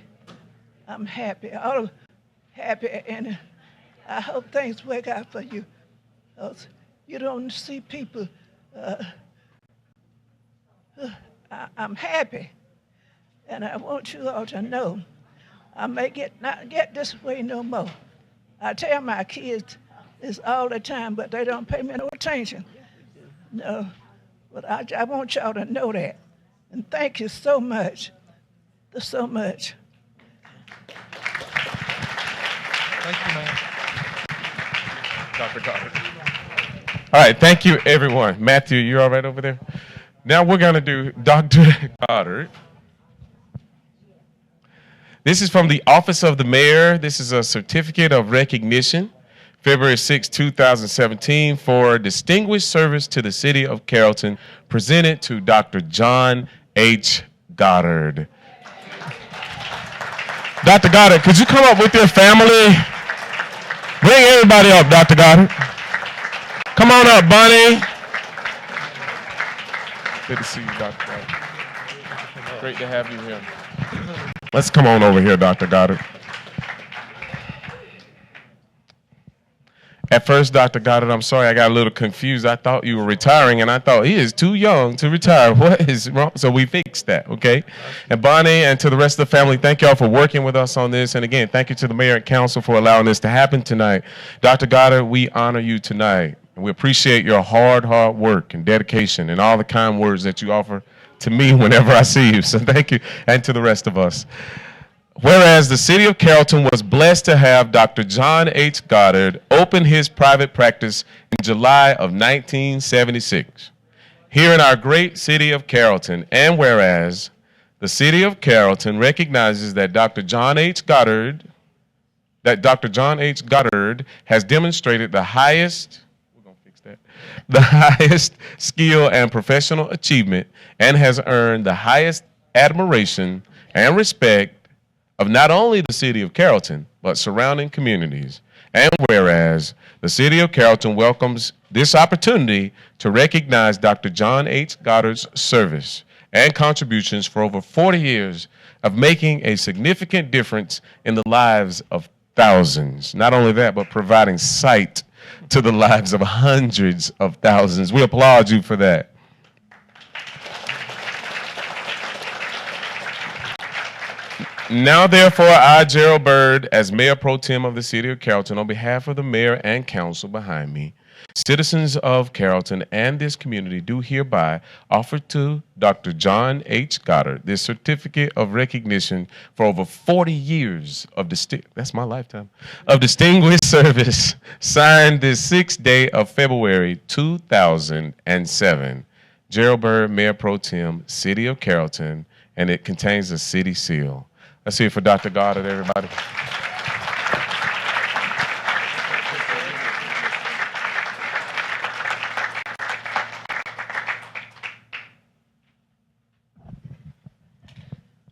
I'm happy. All happy, and I hope things work out for you. You don't see people. I'm happy, and I want you all to know I may not get this way no more. I tell my kids this all the time, but they don't pay me no attention. No, but I want y'all to know that, and thank you so much, so much. Thank you, ma'am. Dr. Goddard. All right, thank you, everyone. Matthew, you all right over there? Now we're going to do Dr. Goddard. This is from the Office of the Mayor. This is a certificate of recognition, February 6, 2017, for distinguished service to the city of Carrollton, presented to Dr. John H. Goddard. Dr. Goddard, could you come up with your family? Bring everybody up, Dr. Goddard. Come on up, Bonnie. Good to see you, Dr. Goddard. Great to have you here. Let's come on over here, Dr. Goddard. At first, Dr. Goddard, I'm sorry, I got a little confused. I thought you were retiring, and I thought he is too young to retire. What is wrong? So we fixed that, okay? And Bonnie and to the rest of the family, thank y'all for working with us on this. And again, thank you to the mayor and council for allowing this to happen tonight. Dr. Goddard, we honor you tonight. And we appreciate your hard work and dedication and all the kind words that you offer to me whenever I see you. So thank you, and to the rest of us. Whereas the city of Carrollton was blessed to have Dr. John H. Goddard open his private practice in July of 1976 here in our great city of Carrollton. And whereas the city of Carrollton recognizes that Dr. John H. Goddard has demonstrated the highest skill and professional achievement and has earned the highest admiration, and respect of not only the city of Carrollton, but surrounding communities. And whereas the city of Carrollton welcomes this opportunity to recognize Dr. John H. Goddard's service and contributions for over 40 years of making a significant difference in the lives of thousands. Not only that, but providing sight to the lives of hundreds of thousands. We applaud you for that. Now, therefore, I, Gerald Byrd, as Mayor Pro Tem of the City of Carrollton, on behalf of the Mayor and Council behind me, citizens of Carrollton and this community, do hereby offer to Dr. John H. Goddard this certificate of recognition for over 40 years of that's my lifetime, of distinguished service, signed this 6th day of February 2007. Gerald Byrd, Mayor Pro Tem, City of Carrollton, and it contains a city seal. Let's hear it for Dr. Goddard, everybody.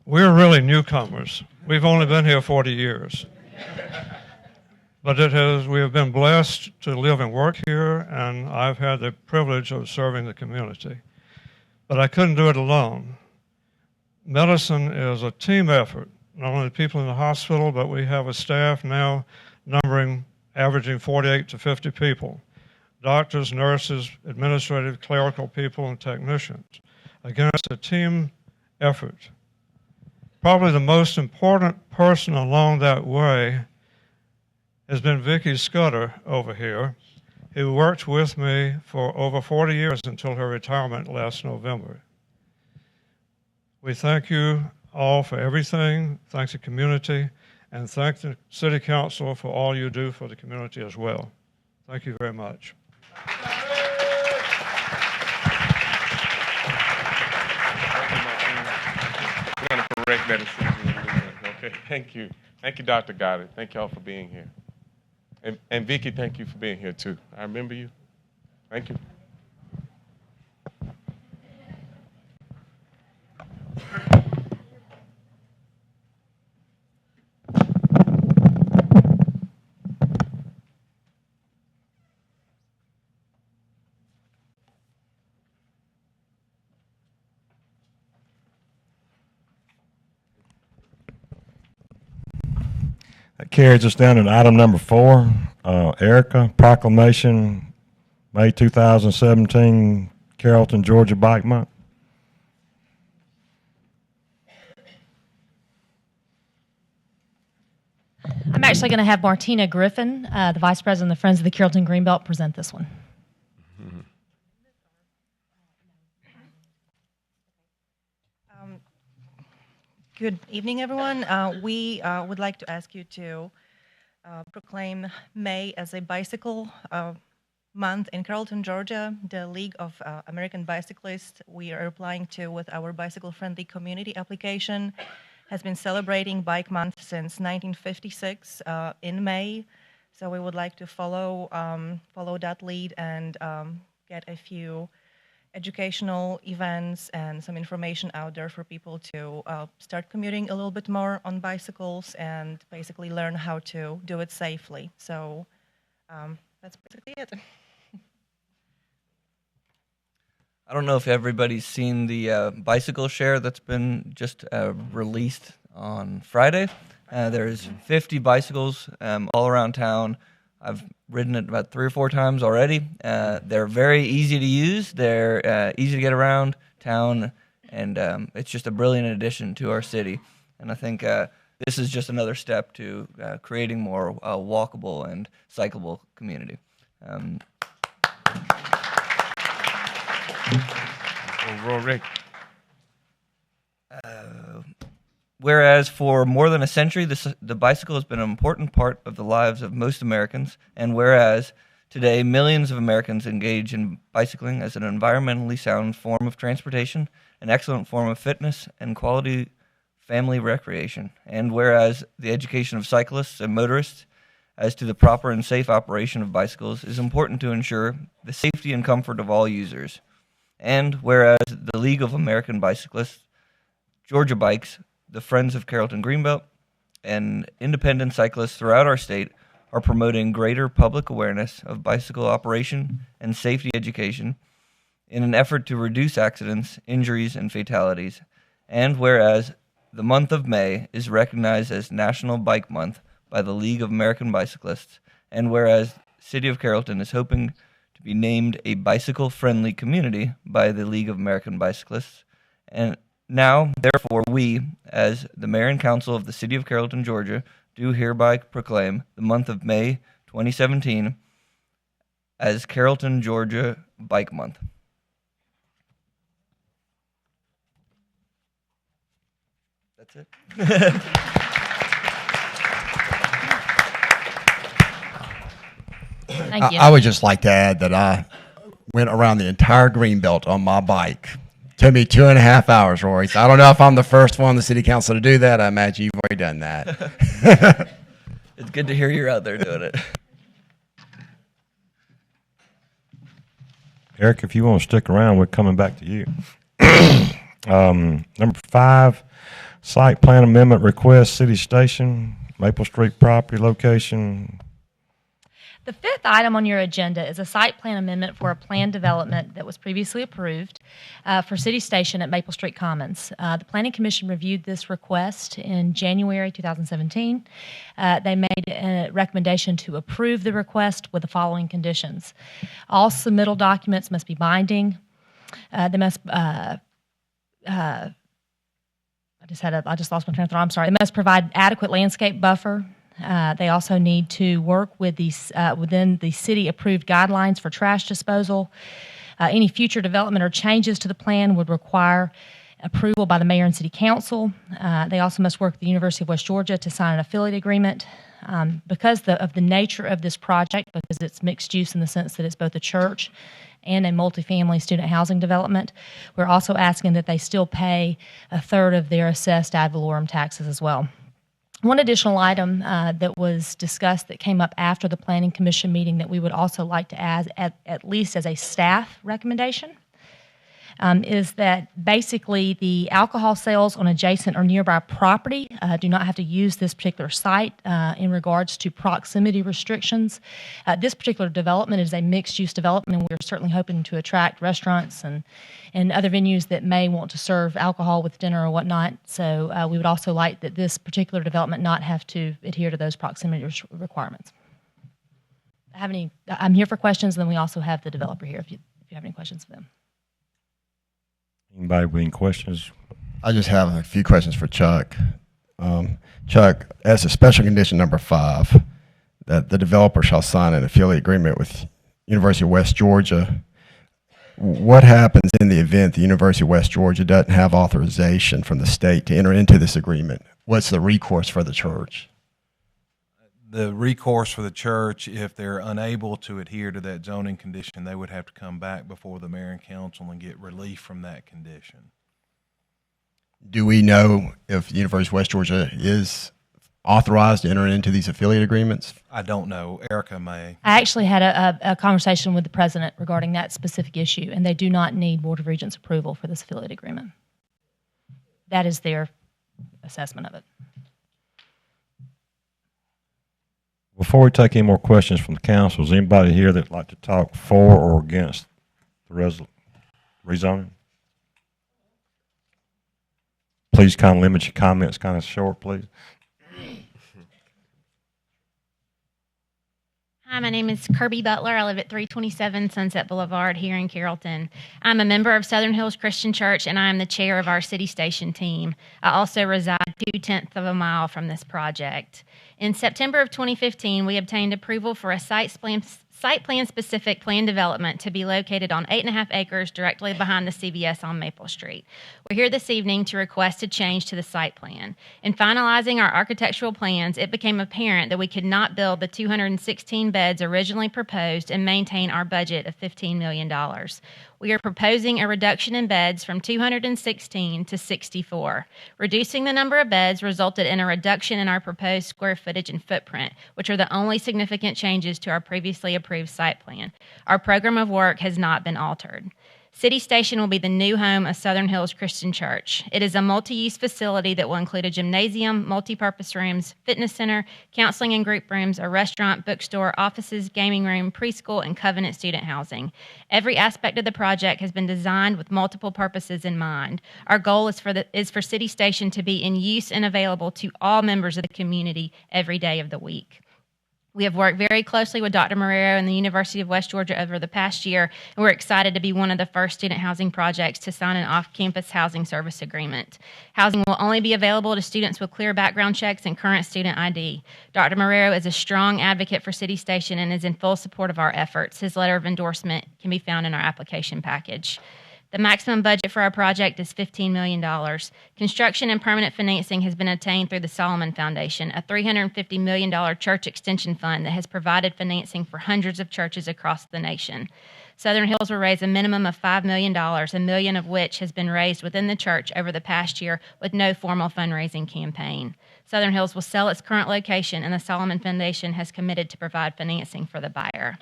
We're really newcomers. We've only been here 40 years. But we have been blessed to live and work here, and I've had the privilege of serving the community. But I couldn't do it alone. Medicine is a team effort. Not only the people in the hospital, but we have a staff now averaging 48 to 50 people. Doctors, nurses, administrative, clerical people, and technicians. Again, it's a team effort. Probably the most important person along that way has been Vicki Scudder over here, who worked with me for over 40 years until her retirement last November. We thank you all for everything, thank the community, and thank the City Council for all you do for the community as well. Thank you very much. We're going to correct that as soon as we leave. Okay, thank you. Thank you, Dr. Goddard. Thank you all for being here. And Vicki, thank you for being here too. I remember you. Thank you. That carries us down to item number 4. Erica, proclamation, May 2017, Carrollton, Georgia Bike Month. I'm actually going to have Martina Griffin, the Vice President of the Friends of the Carrollton Greenbelt, present this one. Good evening, everyone. We would like to ask you to proclaim May as a bicycle month in Carrollton, Georgia. The League of American Bicyclists we are applying to with our bicycle-friendly community application has been celebrating Bike Month since 1956 in May. So we would like to follow that lead and get a few educational events and some information out there for people to start commuting a little bit more on bicycles and basically learn how to do it safely. So that's basically it. I don't know if everybody's seen the bicycle share that's been just released on Friday. There's 50 bicycles all around town. I've ridden it about 3 or 4 times already. They're very easy to use. They're easy to get around town, and it's just a brilliant addition to our city. And I think this is just another step to creating more walkable and cyclable community. Whereas for more than a century, the bicycle has been an important part of the lives of most Americans, and whereas today millions of Americans engage in bicycling as an environmentally sound form of transportation, an excellent form of fitness, and quality family recreation, and whereas the education of cyclists and motorists as to the proper and safe operation of bicycles is important to ensure the safety and comfort of all users, and whereas the League of American Bicyclists Georgia Bikes, the Friends of Carrollton Greenbelt, and independent cyclists throughout our state are promoting greater public awareness of bicycle operation and safety education in an effort to reduce accidents, injuries, and fatalities. And whereas the month of May is recognized as National Bike Month by the League of American Bicyclists, and whereas City of Carrollton is hoping to be named a bicycle-friendly community by the League of American Bicyclists, and now, therefore, we, as the Mayor and Council of the City of Carrollton, Georgia, do hereby proclaim the month of May 2017 as Carrollton, Georgia Bike Month. That's it. Thank you. I would just like to add that I went around the entire Greenbelt on my bike. Took me 2.5 hours, Royce. I don't know if I'm the first one in the city council to do that. I imagine you've already done that. It's good to hear you're out there doing it. Eric, if you want to stick around, we're coming back to you. Number 5, site plan amendment request, City Station, Maple Street property location. The fifth item on your agenda is a site plan amendment for a planned development that was previously approved for City Station at Maple Street Commons. The Planning Commission reviewed this request in January 2017. They made a recommendation to approve the request with the following conditions. All submittal documents must be binding. They must I just lost my train of thought. I'm sorry. They must provide adequate landscape buffer. They also need to work with these within the city-approved guidelines for trash disposal. Any future development or changes to the plan would require approval by the mayor and city council. They also must work with the University of West Georgia to sign an affiliate agreement. Because of the nature of this project, because it's mixed use in the sense that it's both a church and a multifamily student housing development, we're also asking that they still pay a third of their assessed ad valorem taxes as well. One additional item that was discussed that came up after the Planning Commission meeting that we would also like to add, at least as a staff recommendation, is that basically the alcohol sales on adjacent or nearby property do not have to use this particular site in regards to proximity restrictions. This particular development is a mixed-use development, and we're certainly hoping to attract restaurants and other venues that may want to serve alcohol with dinner or whatnot. So we would also like that this particular development not have to adhere to those proximity requirements. I'm here for questions, and then we also have the developer here if you have any questions for them. Anybody with any questions? I just have a few questions for Chuck. Chuck, as a special condition number 5, that the developer shall sign an affiliate agreement with University of West Georgia, what happens in the event the University of West Georgia doesn't have authorization from the state to enter into this agreement? What's the recourse for the church? The recourse for the church, if they're unable to adhere to that zoning condition, they would have to come back before the mayor and council and get relief from that condition. Do we know if the University of West Georgia is authorized to enter into these affiliate agreements? I don't know. Erica may. I actually had a conversation with the president regarding that specific issue, and they do not need Board of Regents approval for this affiliate agreement. That is their assessment of it. Before we take any more questions from the council, is anybody here that'd like to talk for or against the rezoning? Please kind of limit your comments kind of short, please. Hi, my name is Kirby Butler. I live at 327 Sunset Boulevard here in Carrollton. I'm a member of Southern Hills Christian Church, and I am the chair of our City Station team. I also reside 0.2 of a mile from this project. In September of 2015, we obtained approval for a site plan-specific plan development to be located on 8.5 acres directly behind the CVS on Maple Street. We're here this evening to request a change to the site plan. In finalizing our architectural plans, it became apparent that we could not build the 216 beds originally proposed and maintain our budget of $15 million. We are proposing a reduction in beds from 216 to 64. Reducing the number of beds resulted in a reduction in our proposed square footage and footprint, which are the only significant changes to our previously approved site plan. Our program of work has not been altered. City Station will be the new home of Southern Hills Christian Church. It is a multi-use facility that will include a gymnasium, multi-purpose rooms, fitness center, counseling and group rooms, a restaurant, bookstore, offices, gaming room, preschool, and Covenant student housing. Every aspect of the project has been designed with multiple purposes in mind. Our goal is for City Station to be in use and available to all members of the community every day of the week. We have worked very closely with Dr. Marrero and the University of West Georgia over the past year, and we're excited to be one of the first student housing projects to sign an off-campus housing service agreement. Housing will only be available to students with clear background checks and current student ID. Dr. Marrero is a strong advocate for City Station and is in full support of our efforts. His letter of endorsement can be found in our application package. The maximum budget for our project is $15 million. Construction and permanent financing has been obtained through the Solomon Foundation, a $350 million church extension fund that has provided financing for hundreds of churches across the nation. Southern Hills will raise a minimum of $5 million, $1 million of which has been raised within the church over the past year with no formal fundraising campaign. Southern Hills will sell its current location, and the Solomon Foundation has committed to provide financing for the buyer.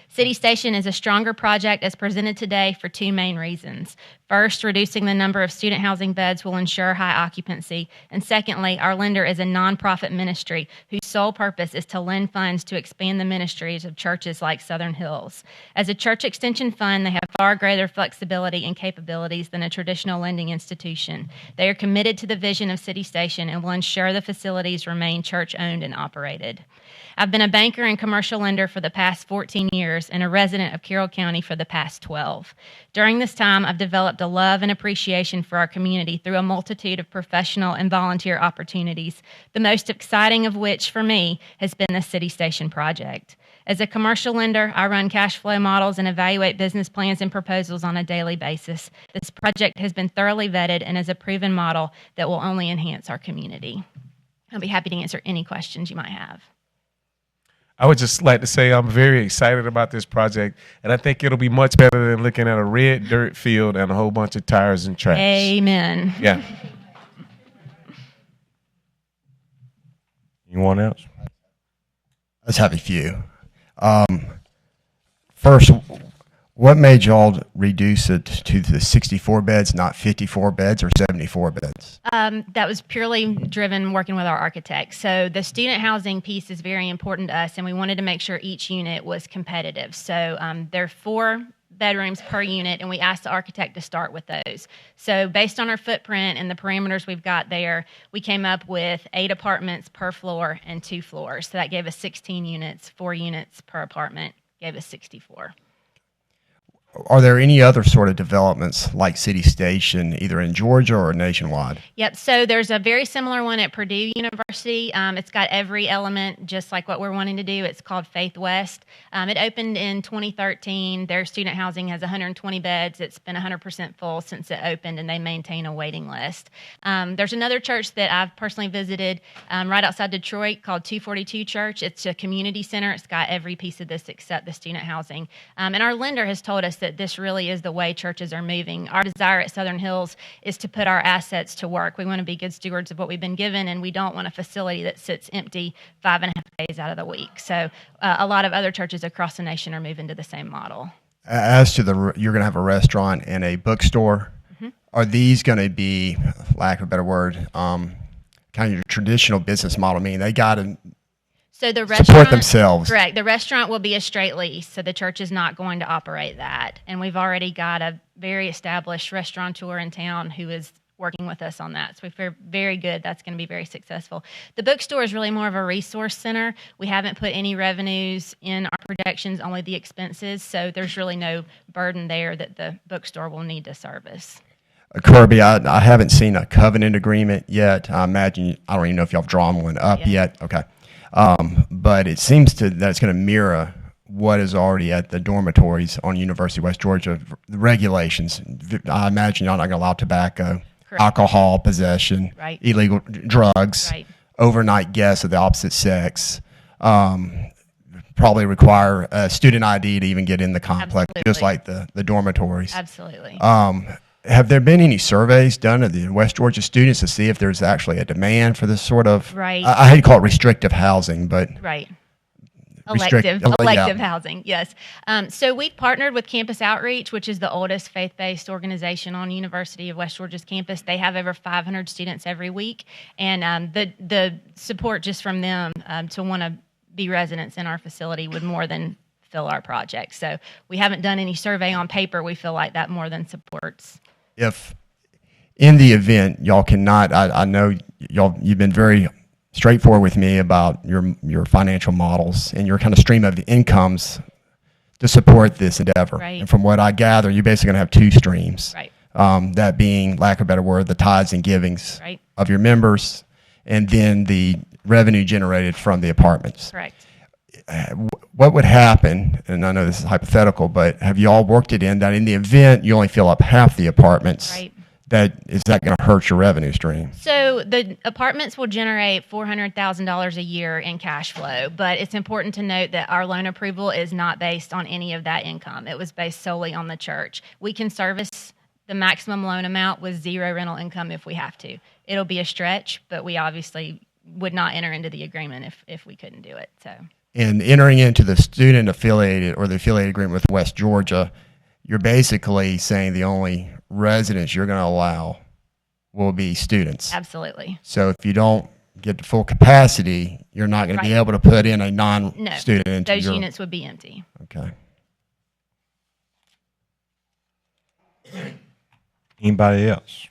City Station is a stronger project as presented today for two main reasons. First, reducing the number of student housing beds will ensure high occupancy. And secondly, our lender is a nonprofit ministry whose sole purpose is to lend funds to expand the ministries of churches like Southern Hills. As a church extension fund, they have far greater flexibility and capabilities than a traditional lending institution. They are committed to the vision of City Station and will ensure the facilities remain church-owned and operated. I've been a banker and commercial lender for the past 14 years and a resident of Carroll County for the past 12. During this time, I've developed a love and appreciation for our community through a multitude of professional and volunteer opportunities, the most exciting of which, for me, has been the City Station project. As a commercial lender, I run cash flow models and evaluate business plans and proposals on a daily basis. This project has been thoroughly vetted and is a proven model that will only enhance our community. I'll be happy to answer any questions you might have. I would just like to say I'm very excited about this project, and I think it'll be much better than looking at a red dirt field and a whole bunch of tires and trash. Amen. Yeah. Anyone else? Let's have a few. First, what made y'all reduce it to the 64 beds, not 54 beds or 74 beds? That was purely driven working with our architect. So the student housing piece is very important to us, and we wanted to make sure each unit was competitive. So there are 4 bedrooms per unit, and we asked the architect to start with those. So based on our footprint and the parameters we've got there, we came up with 8 apartments per floor and 2 floors. So that gave us 16 units, 4 units per apartment, gave us 64. Are there any other sort of developments like City Station, either in Georgia or nationwide? Yep, so there's a very similar one at Purdue University. It's got every element just like what we're wanting to do. It's called Faith West. It opened in 2013. Their student housing has 120 beds. It's been 100% full since it opened, and they maintain a waiting list. There's another church that I've personally visited right outside Detroit called 242 Church. It's a community center. It's got every piece of this except the student housing. And our lender has told us that this really is the way churches are moving. Our desire at Southern Hills is to put our assets to work. We want to be good stewards of what we've been given, and we don't want a facility that sits empty 5.5 days out of the week. So a lot of other churches across the nation are moving to the same model. As to you're going to have a restaurant and a bookstore. Mm-hmm. Are these going to be, lack of a better word, kind of your traditional business model? I mean, they got to So the support restaurant, themselves. Correct. The restaurant will be a straight lease, so the church is not going to operate that. And we've already got a very established restaurateur in town who is working with us on that. So we feel very good. That's going to be very successful. The bookstore is really more of a resource center. We haven't put any revenues in our projections, only the expenses. So there's really no burden there that the bookstore will need to service. Kirby, I haven't seen a covenant agreement yet. I imagine, I don't even know if y'all have drawn one up yet. Okay. But it seems that it's going to mirror what is already at the dormitories on University of West Georgia, the regulations. I imagine y'all not going to allow tobacco, alcohol possession, illegal drugs, overnight guests of the opposite sex, probably require a student ID to even get in the complex, just like the dormitories. Absolutely. Have there been any surveys done of the West Georgia students to see if there's actually a demand for this sort of, I hate to call it restrictive housing, but elective housing, yes. So we've partnered with Campus Outreach, which is the oldest faith-based organization on University of West Georgia's campus. They have over 500 students every week, and the support just from them to want to be residents in our facility would more than fill our project. So we haven't done any survey on paper. We feel like that more than supports. If in the event y'all cannot, I know you've been very straightforward with me about your financial models and your kind of stream of incomes to support this endeavor. Right. And from what I gather, you're basically going to have two streams. Right. That being, lack of a better word, the tithes and givings Right. of your members, and then the revenue generated from the apartments. Correct. What would happen, and I know this is hypothetical, but have you all worked it in that in the event you only fill up half the apartments, Right. is that going to hurt your revenue stream? So the apartments will generate $400,000 a year in cash flow, but it's important to note that our loan approval is not based on any of that income. It was based solely on the church. We can service the maximum loan amount with zero rental income if we have to. It'll be a stretch, but we obviously would not enter into the agreement if we couldn't do it. So. And entering into the student affiliated or the affiliated agreement with West Georgia, you're basically saying the only residents you're going to allow will be students. Absolutely. So if you don't get to full capacity, you're not going to be able to put in a non-student into those your... units would be empty. Okay. Anybody else?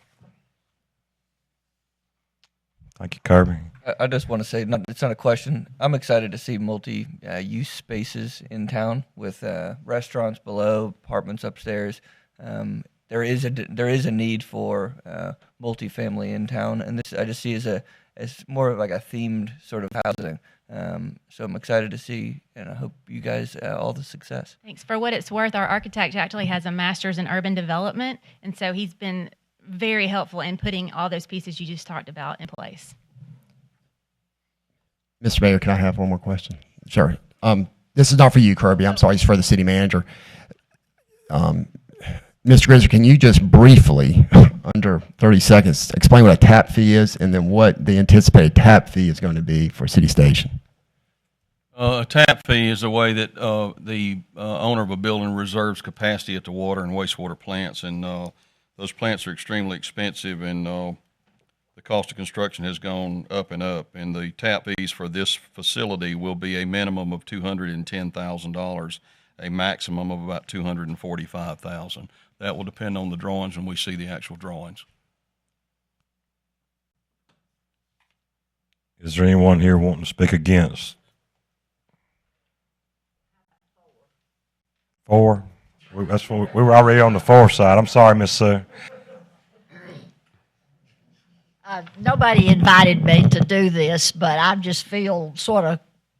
Thank you, Kirby. I just want to say, it's not a question. I'm excited to see multi-use spaces in town with restaurants below, apartments upstairs. There is a need for multifamily in town, and this I just see as more of like a themed sort of housing. So I'm excited to see, and I hope you guys all the success. Thanks. For what it's worth, our architect actually has a master's in urban development, and so he's been very helpful in putting all those pieces you just talked about in place. Mr. Mayor, can I have one more question? Sure. This is not for you, Kirby. I'm sorry. It's for the city manager. Mr. Grizzly, can you just briefly, under 30 seconds, explain what a tap fee is and then what the anticipated tap fee is going to be for City Station? A tap fee is a way that the owner of a building reserves capacity at the water and wastewater plants, and those plants are extremely expensive, and the cost of construction has gone up, and the tap fees for this facility will be a minimum of $210,000, a maximum of about $245,000. That will depend on the drawings when we see the actual drawings. Is there anyone here wanting to speak against? 4? We were already on the 4 side. I'm sorry, Miss Sue. Nobody invited me to do this, but I just feel sort of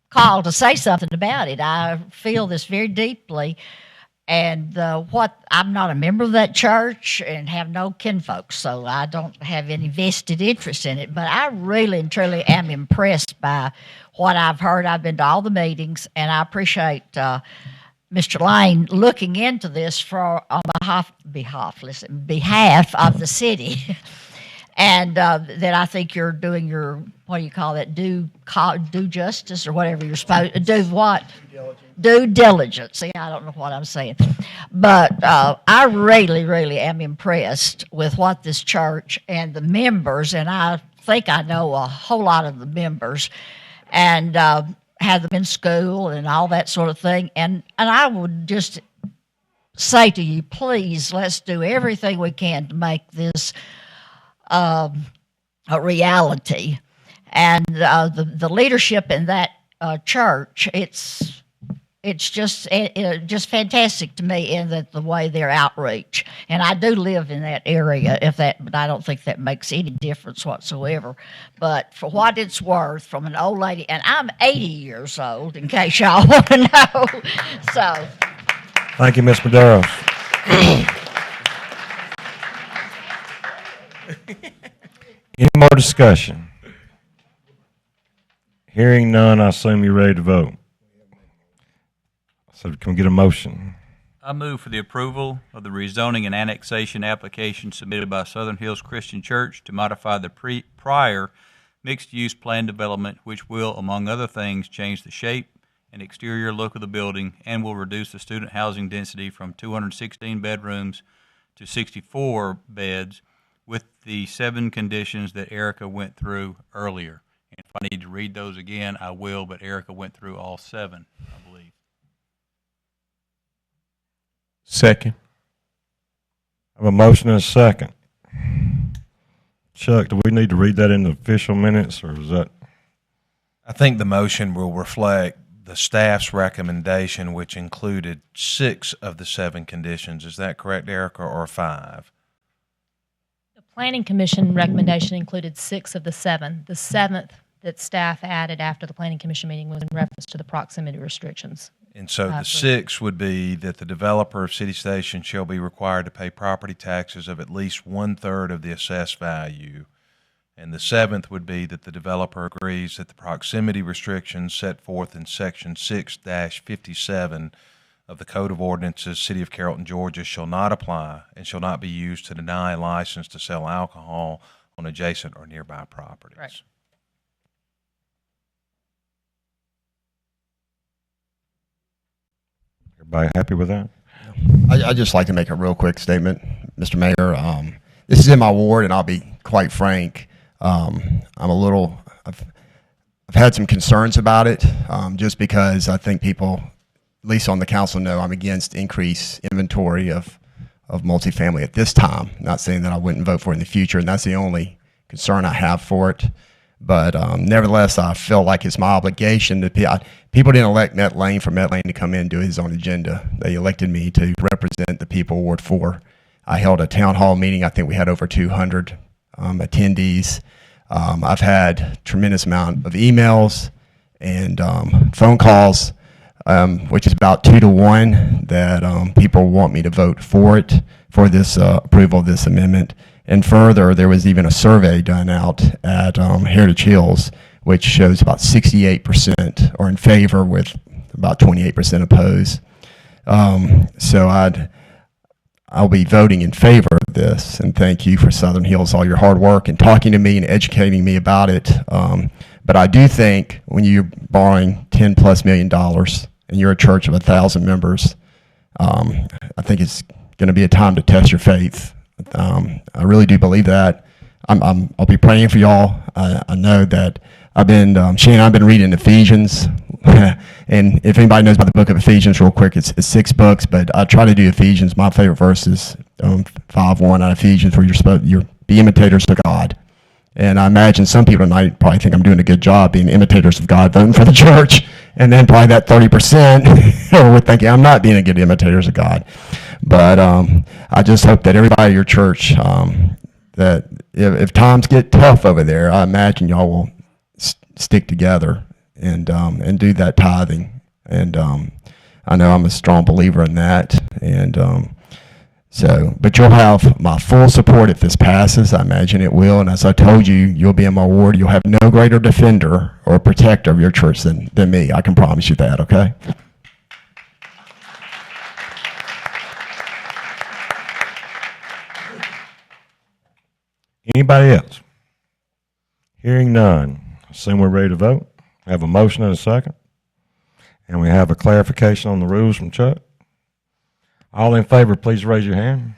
called to say something about it. I feel this very deeply, and I'm not a member of that church and have no kinfolk, so I don't have any vested interest in it, but I really and truly am impressed by what I've heard. I've been to all the meetings, and I appreciate Mr. Lane looking into this on behalf of the city. And that I think you're doing your, what do you call that, due justice or whatever you're supposed to do. What? Due diligence. See, I don't know what I'm saying. But I really, really am impressed with what this church and the members, and I think I know a whole lot of the members, and have them in school and all that sort of thing. And I would just say to you, please, let's do everything we can to make this a reality, and the leadership in that church, it's just fantastic to me in that the way their outreach. And I do live in that area, but I don't think that makes any difference whatsoever. But for what it's worth, from an old lady, and I'm 80 years old, in case y'all want to know. So, thank you, Ms. Medeiros. Any more discussion? Hearing none, I assume you're ready to vote. So can we get a motion? I move for the approval of the rezoning and annexation application submitted by Southern Hills Christian Church to modify the prior mixed-use plan development, which will, among other things, change the shape and exterior look of the building and will reduce the student housing density from 216 bedrooms to 64 beds with the 7 conditions that Erica went through earlier. And if I need to read those again, I will, but Erica went through all 7, I believe. Second. I have a motion and a second. Chuck, do we need to read that in the official minutes, or is that? I think the motion will reflect the staff's recommendation, which included 6 of the 7 conditions. Is that correct, Erica, or 5? The Planning Commission recommendation included 6 of the 7. The 7th that staff added after the Planning Commission meeting was in reference to the proximity restrictions. And so the 6 would be that the developer of City Station shall be required to pay property taxes of at least 1/3 of the assessed value. And the 7th would be that the developer agrees that the proximity restrictions set forth in Section 6-57 of the Code of Ordinances, City of Carrollton, Georgia, shall not apply and shall not be used to deny a license to sell alcohol on adjacent or nearby properties. Right. Everybody happy with that? I'd just like to make a real quick statement, Mr. Mayor. This is in my ward, and I'll be quite frank. I've had some concerns about it, just because I think people, at least on the council, know I'm against increased inventory of multifamily at this time. Not saying that I wouldn't vote for it in the future, and that's the only concern I have for it. But nevertheless, I feel like it's my obligation to people didn't elect Matt Lane for Matt Lane to come in and do his own agenda. They elected me to represent the people of Ward 4. I held a town hall meeting. I think we had over 200 attendees. I've had tremendous amount of emails and phone calls, which is about 2 to 1, that people want me to vote for it, for this approval of this amendment. And further, there was even a survey done out at Heritage Hills, which shows about 68% are in favor with about 28% opposed. So I'll be voting in favor of this, and thank you for Southern Hills, all your hard work and talking to me and educating me about it. But I do think when you're borrowing $10+ million and you're a church of 1,000 members, I think it's going to be a time to test your faith. I really do believe that. I'll be praying for y'all. I know that Shane and I've been reading Ephesians, and if anybody knows about the book of Ephesians real quick, it's 6 books, but I try to do Ephesians. My favorite verse is 5:1 out of Ephesians, where you're be imitators of God. And I imagine some people tonight probably think I'm doing a good job being imitators of God, voting for the church, and then probably that 30% are thinking I'm not being a good imitators of God. But I just hope that everybody at your church, that if times get tough over there, I imagine y'all will stick together and do that tithing. And I know I'm a strong believer in that. And but you'll have my full support if this passes. I imagine it will. And as I told you, you'll be in my ward. You'll have no greater defender or protector of your church than me. I can promise you that, okay? Anybody else? Hearing none. I assume we're ready to vote. I have a motion and a second. And we have a clarification on the rules from Chuck. All in favor, please raise your hand.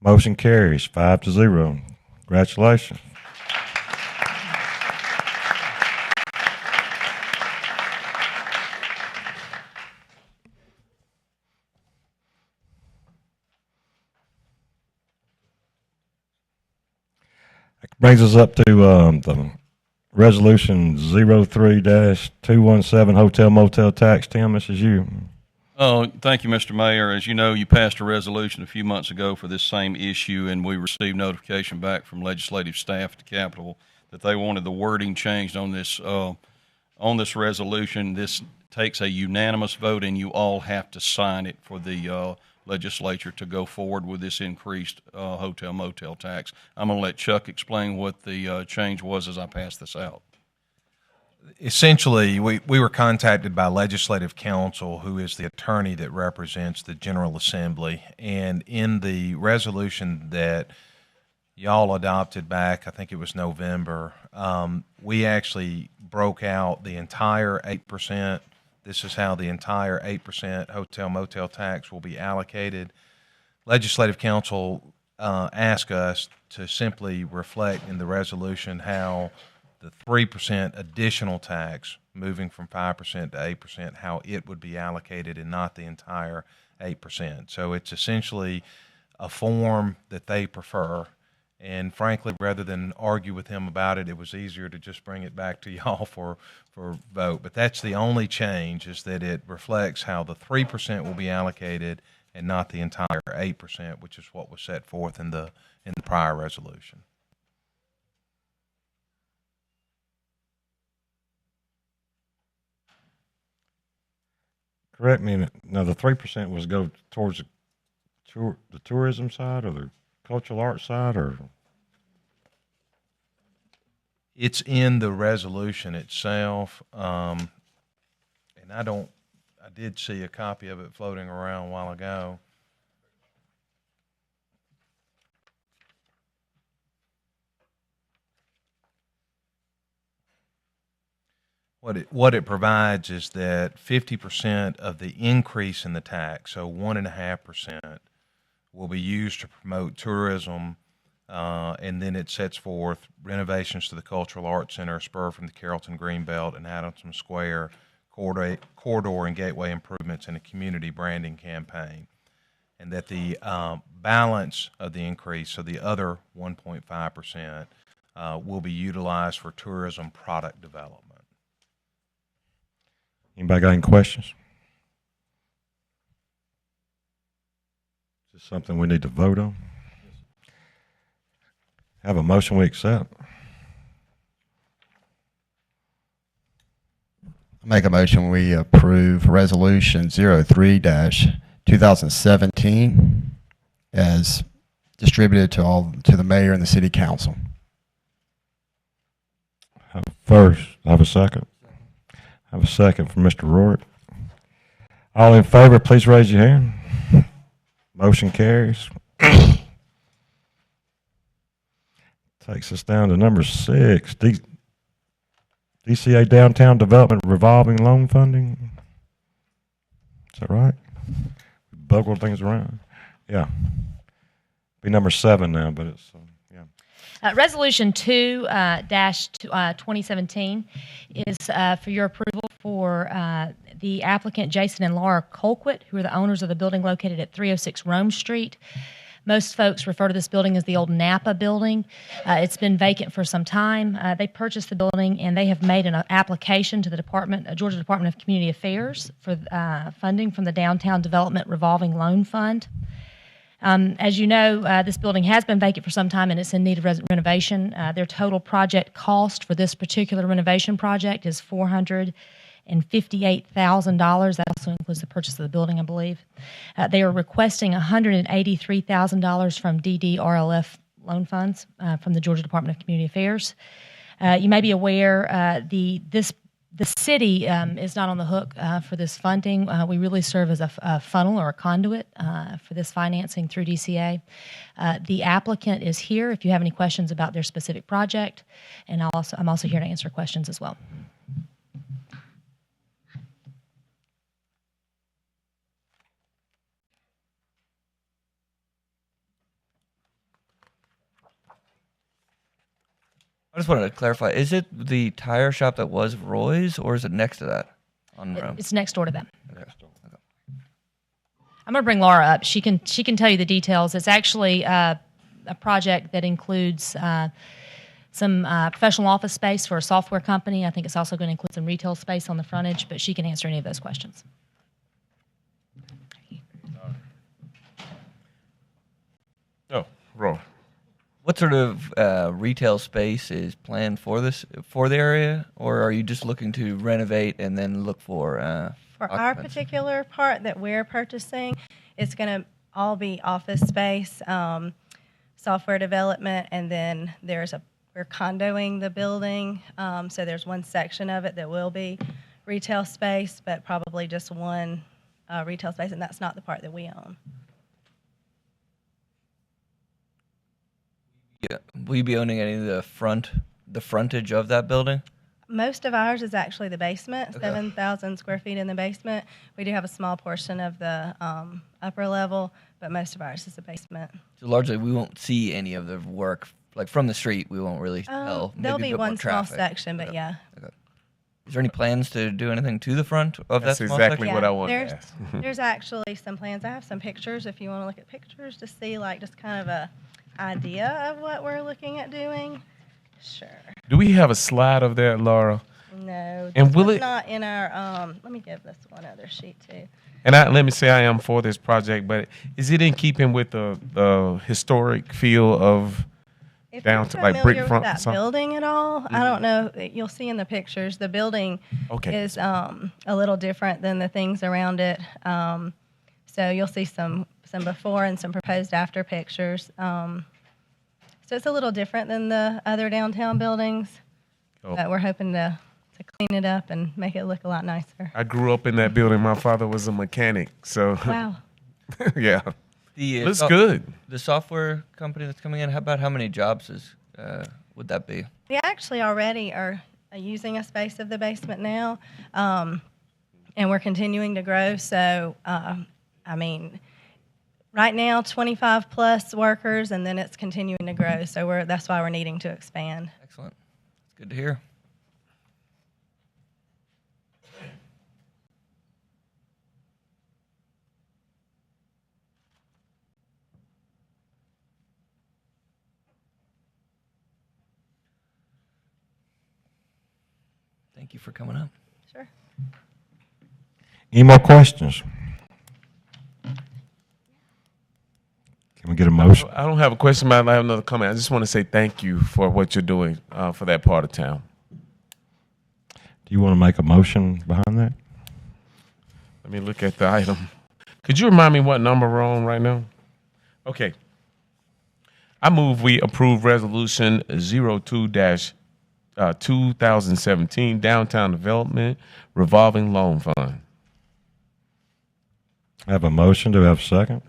Motion carries 5-0. Congratulations. That brings us up to the resolution 03-217 hotel motel tax. Tim, this is you. Oh, thank you, Mr. Mayor. As you know, you passed a resolution a few months ago for this same issue, and we received notification back from legislative staff at the Capitol that they wanted the wording changed on this resolution. This takes a unanimous vote, and you all have to sign it for the legislature to go forward with this increased hotel motel tax. I'm going to let Chuck explain what the change was as I pass this out. Essentially, we were contacted by Legislative Counsel, who is the attorney that represents the General Assembly, and in the resolution that y'all adopted back, I think it was November, we actually broke out the entire 8%. This is how the entire 8% hotel motel tax will be allocated. Legislative Council asked us to simply reflect in the resolution how the 3% additional tax, moving from 5% to 8%, how it would be allocated and not the entire 8%. So it's essentially a form that they prefer. And frankly, rather than argue with him about it, it was easier to just bring it back to y'all for vote. But that's the only change, is that it reflects how the 3% will be allocated and not the entire 8%, which is what was set forth in the prior resolution. Correct me. Now, the 3% was go towards the tourism side or the cultural arts side, or? It's in the resolution itself, and I did see a copy of it floating around a while ago. What it provides is that 50% of the increase in the tax, so 1.5%, will be used to promote tourism, and then it sets forth renovations to the Cultural Arts Center, spur from the Carrollton Greenbelt and Adamson Square, corridor and gateway improvements, and a community branding campaign. And that the balance of the increase, so the other 1.5%, will be utilized for tourism product development. Anybody got any questions? Is this something we need to vote on? Have a motion we accept. Make a motion we approve Resolution 03-2017 as distributed to the mayor and the city council. First, I have a second. I have a second from Mr. Rourke. All in favor, please raise your hand. Motion carries. Takes us down to number 6, DCA Downtown Development Revolving Loan Funding. Is that right? We buggled things around. Yeah. Be number 7 now, but it's, yeah. Resolution 2-2017 is for your approval for the applicant Jason and Laura Colquitt, who are the owners of the building located at 306 Rome Street. Most folks refer to this building as the old Napa building. It's been vacant for some time. They purchased the building, and they have made an application to the Georgia Department of Community Affairs for funding from the Downtown Development Revolving Loan Fund. As you know, this building has been vacant for some time, and it's in need of renovation. Their total project cost for this particular renovation project is $458,000. That also includes the purchase of the building, I believe. They are requesting $183,000 from DDRLF loan funds from the Georgia Department of Community Affairs. You may be aware the city is not on the hook for this funding. We really serve as a funnel or a conduit for this financing through DCA. The applicant is here if you have any questions about their specific project, and I'm also here to answer questions as well. I just wanted to clarify, is it the tire shop that was Roy's, or is it next to that on Rome? It's next door to them. Okay. I'm going to bring Laura up. She can tell you the details. It's actually a project that includes some professional office space for a software company. I think it's also going to include some retail space on the frontage, but she can answer any of those questions. Oh, roll. What sort of retail space is planned for the area, or are you just looking to renovate and then look for? For our particular part that we're purchasing, it's going to all be office space, software development, and then we're condoing the building. So there's one section of it that will be retail space, but probably just one retail space, and that's not the part that we own. Yeah. Will you be owning any of the frontage of that building? Most of ours is actually the basement, 7,000 square feet in the basement. We do have a small portion of the upper level, but most of ours is the basement. So largely, we won't see any of the work like from the street. We won't really tell. There'll Maybe a be bit more one small traffic. section, but Okay. yeah. Okay. Is there any plans to do anything to the front of That's that small exactly section? what I wanted to There's, ask. there's actually some plans. I have some pictures if you want to look at pictures to see like just kind of a idea of what we're looking at doing. Sure. Do we have a slide of that, Laura? No, And this will was it- not in our. Let me give this one other sheet too. And let me say I am for this project, but is it in keeping with the historic feel of If down you're to like familiar brick with front? that building at all, I don't know. You'll see in the pictures the building Okay. is a little different than the things around it. So you'll see some before and some proposed after pictures. So it's a little different than the other downtown buildings, Oh. but we're hoping to clean it up and make it look a lot nicer. I grew up in that building. My father was a mechanic, so Wow. yeah, The looks good. The software company that's coming in. How many jobs would that be? We actually already are using a space of the basement now, and we're continuing to grow. So, I mean, right now, 25 plus workers, and then it's continuing to grow. So that's why we're needing to expand. Excellent. It's good to hear. Thank you for coming up. Sure. Any more questions? Can we get a motion? I don't have a question, but I have another comment. I just want to say thank you for what you're doing for that part of town. Do you want to make a motion behind that? Let me look at the item. Could you remind me what number we're on right now? Okay. I move we approve resolution 02-2017 Downtown Development Revolving Loan Fund. I have a motion. Do I have a second?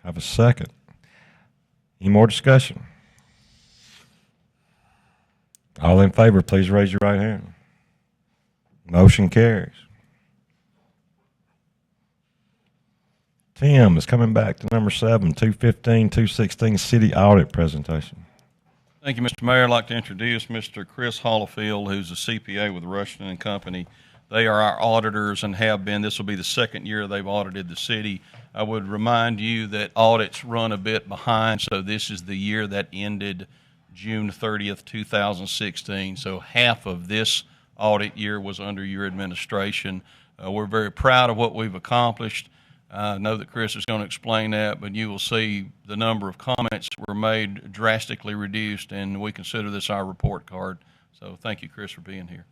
I have a second. Any more discussion? All in favor, please raise your right hand. Motion carries. Tim is coming back to number 7, 215-216 City Audit Presentation. Thank you, Mr. Mayor. I'd like to introduce Mr. Chris Hollifield, who's a CPA with Rushton and Company. They are our auditors and have been. This will be the second year they've audited the city. I would remind you that audits run a bit behind, so this is the year that ended June 30th, 2016. So half of this audit year was under your administration. We're very proud of what we've accomplished. I know that Chris is going to explain that, but you will see the number of comments that were made drastically reduced, and we consider this our report card. So thank you, Chris, for being here.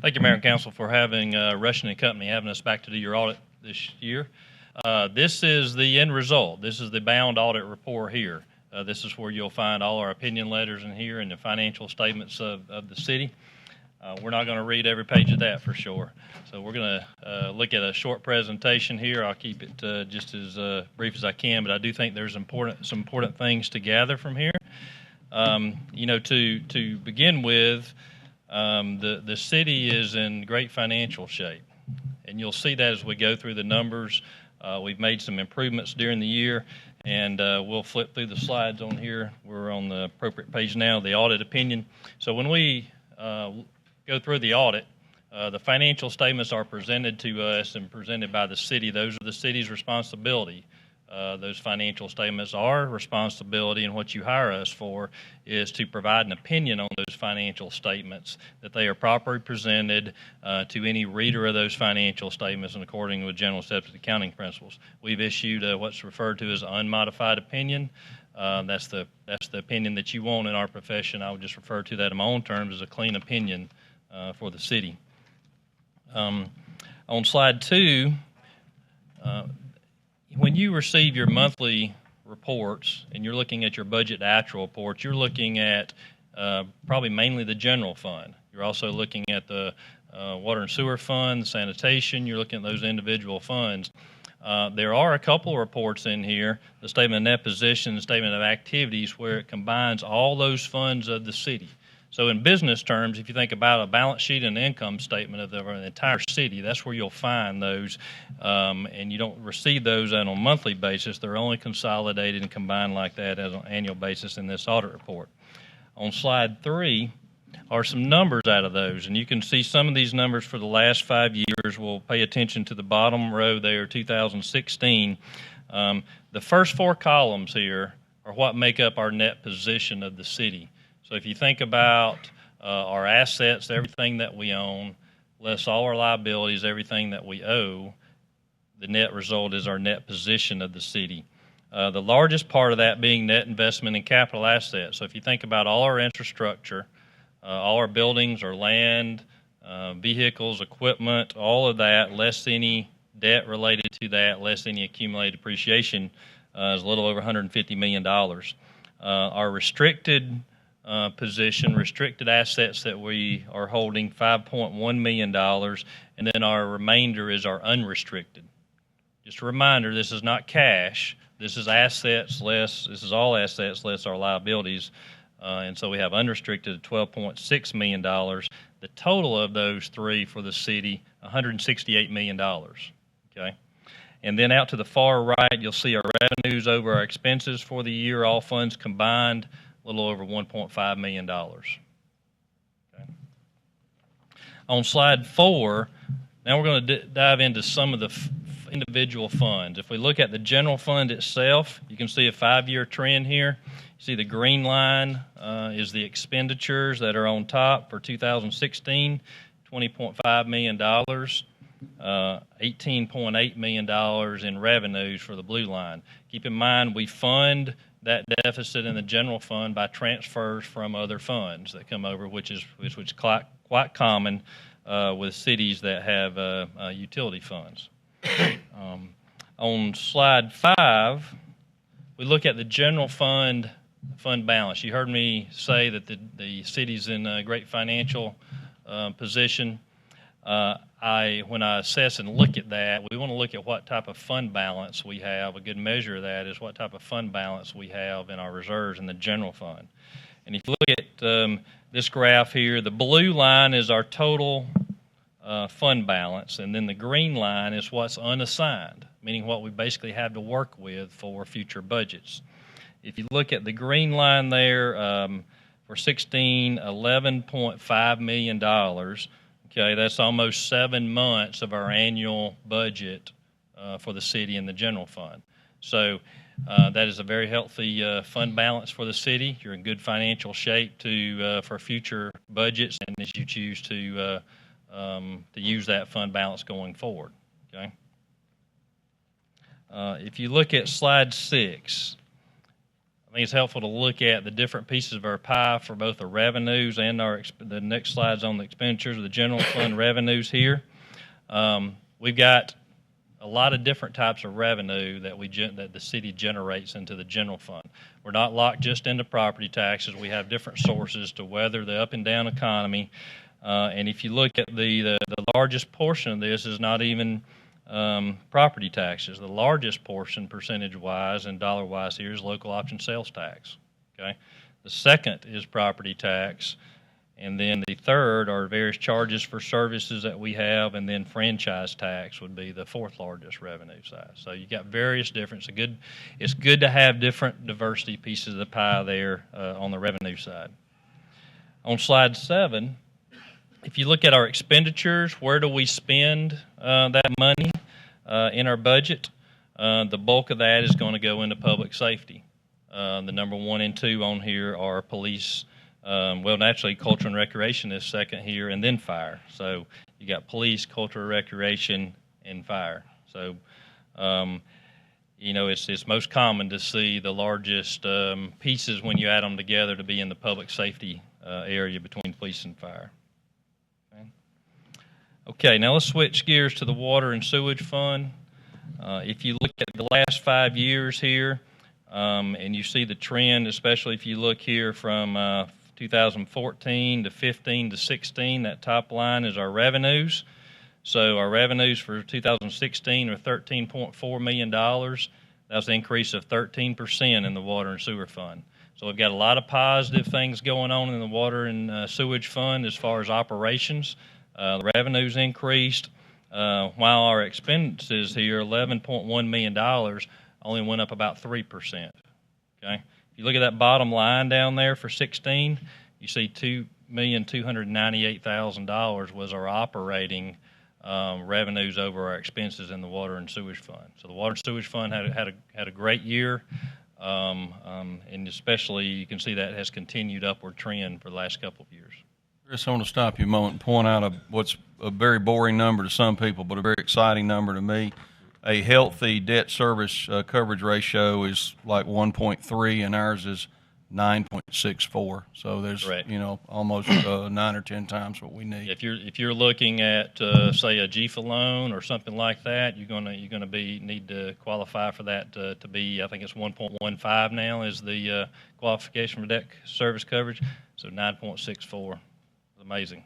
Thank you, Mayor and Council, for having Rushton and Company having us back to do your audit this year. This is the end result. This is the bound audit report here. This is where you'll find all our opinion letters in here and the financial statements of the city. We're not going to read every page of that for sure. So we're going to look at a short presentation here. I'll keep it just as brief as I can, but I do think there's some important things to gather from here. You know, to begin with, the city is in great financial shape, and you'll see that as we go through the numbers. We've made some improvements during the year, and we'll flip through the slides on here. We're on the appropriate page now, the audit opinion. So when we go through the audit, the financial statements are presented to us and presented by the city. Those are the city's responsibility. Those financial statements are responsibility, and what you hire us for is to provide an opinion on those financial statements, that they are properly presented to any reader of those financial statements and according with general accepted accounting principles. We've issued what's referred to as an unmodified opinion. That's the opinion that you want in our profession. I would just refer to that in my own terms as a clean opinion for the city. On slide 2, when you receive your monthly reports and you're looking at your budget to actual reports, you're looking at probably mainly the general fund. You're also looking at the water and sewer fund, the sanitation. You're looking at those individual funds. There are a couple of reports in here, the statement of net position, the statement of activities, where it combines all those funds of the city. So in business terms, if you think about a balance sheet and income statement of the entire city, that's where you'll find those, and you don't receive those on a monthly basis. They're only consolidated and combined like that as an annual basis in this audit report. On slide 3 are some numbers out of those, and you can see some of these numbers for the last 5 years. We'll pay attention to the bottom row there, 2016. The first 4 columns here are what make up our net position of the city. So if you think about our assets, everything that we own, less all our liabilities, everything that we owe, the net result is our net position of the city. The largest part of that being net investment in capital assets. So if you think about all our infrastructure, all our buildings, our land, vehicles, equipment, all of that, less any debt related to that, less any accumulated depreciation, is a little over $150 million. Our restricted position, restricted assets that we are holding, $5.1 million, and then our remainder is our unrestricted. Just a reminder, this is not cash. This is assets less, this is all assets less our liabilities, and so we have unrestricted at $12.6 million. The total of those 3 for the city, $168 million, okay? And then out to the far right, you'll see our revenues over our expenses for the year, all funds combined, a little over $1.5 million. Okay. On slide 4, now we're going to dive into some of the individual funds. If we look at the general fund itself, you can see a 5-year trend here. You see the green line is the expenditures that are on top for 2016, $20.5 million, $18.8 million in revenues for the blue line. Keep in mind, we fund that deficit in the general fund by transfers from other funds that come over, which is quite common with cities that have utility funds. On slide 5, we look at the general fund balance. You heard me say that the city's in a great financial position. When I assess and look at that, we want to look at what type of fund balance we have. A good measure of that is what type of fund balance we have in our reserves in the general fund. And if you look at this graph here, the blue line is our total fund balance, and then the green line is what's unassigned, meaning what we basically have to work with for future budgets. If you look at the green line there, for 16, $11.5 million. Okay, that's almost 7 months of our annual budget for the city and the general fund. So that is a very healthy fund balance for the city. You're in good financial shape for future budgets, and as you choose to use that fund balance going forward. Okay. If you look at slide 6. I think it's helpful to look at the different pieces of our pie for both the revenues and the next slide's on the expenditures of the general fund revenues here. We've got a lot of different types of revenue that the city generates into the general fund. We're not locked just into property taxes. We have different sources to weather the up and down economy. And if you look at the largest portion of this is not even property taxes. The largest portion, percentage-wise and dollar-wise, here is local option sales tax. Okay, the second is property tax, and then the third are various charges for services that we have, and then franchise tax would be the 4th largest revenue size. So you got various different. It's good to have different diversity pieces of the pie there on the revenue side. On slide 7. If you look at our expenditures, where do we spend that money in our budget? The bulk of that is going to go into public safety. The number 1 and 2 on here are police. Naturally, culture and recreation is second here, and then fire. So you got police, culture, recreation, and fire. So, it's most common to see the largest pieces when you add them together to be in the public safety area between police and fire. Okay, now let's switch gears to the water and sewage fund. If you look at the last 5 years here, and you see the trend, especially if you look here from 2014 to 15 to 16, that top line is our revenues. So our revenues for 2016 are $13.4 million. That was an increase of 13% in the water and sewer fund. So we've got a lot of positive things going on in the water and sewage fund as far as operations. The revenues increased, while our expenses here, $11.1 million, only went up about 3%. Okay, if you look at that bottom line down there for 16, you see $2,298,000 was our operating revenues over our expenses in the water and sewage fund. So the water and sewage fund had a great year, and especially you can see that has continued upward trend for the last couple of years. Chris, I want to stop you a moment and point out what's a very boring number to some people, but a very exciting number to me. A healthy debt service coverage ratio is like 1.3, and ours is 9.64. So there's almost 9 or 10 times what we need. If you're looking at say a GFA loan or something like that, you're gonna need to qualify for that to be, I think it's 1.15 now is the qualification for debt service coverage. So 9.64 is amazing.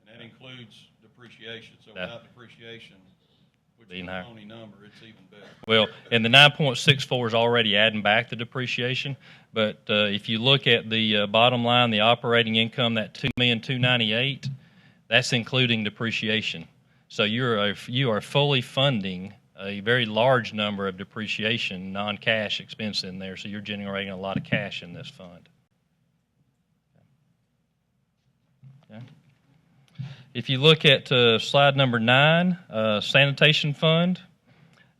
And that includes depreciation. So without depreciation, which is a phony number, it's even better. Well, and the 9.64 is already adding back the depreciation. But if you look at the bottom line, the operating income, that $2,298,000, that's including depreciation. So you are fully funding a very large number of depreciation, non-cash expense in there. So you're generating a lot of cash in this fund. Okay. If you look at slide number 9, sanitation fund.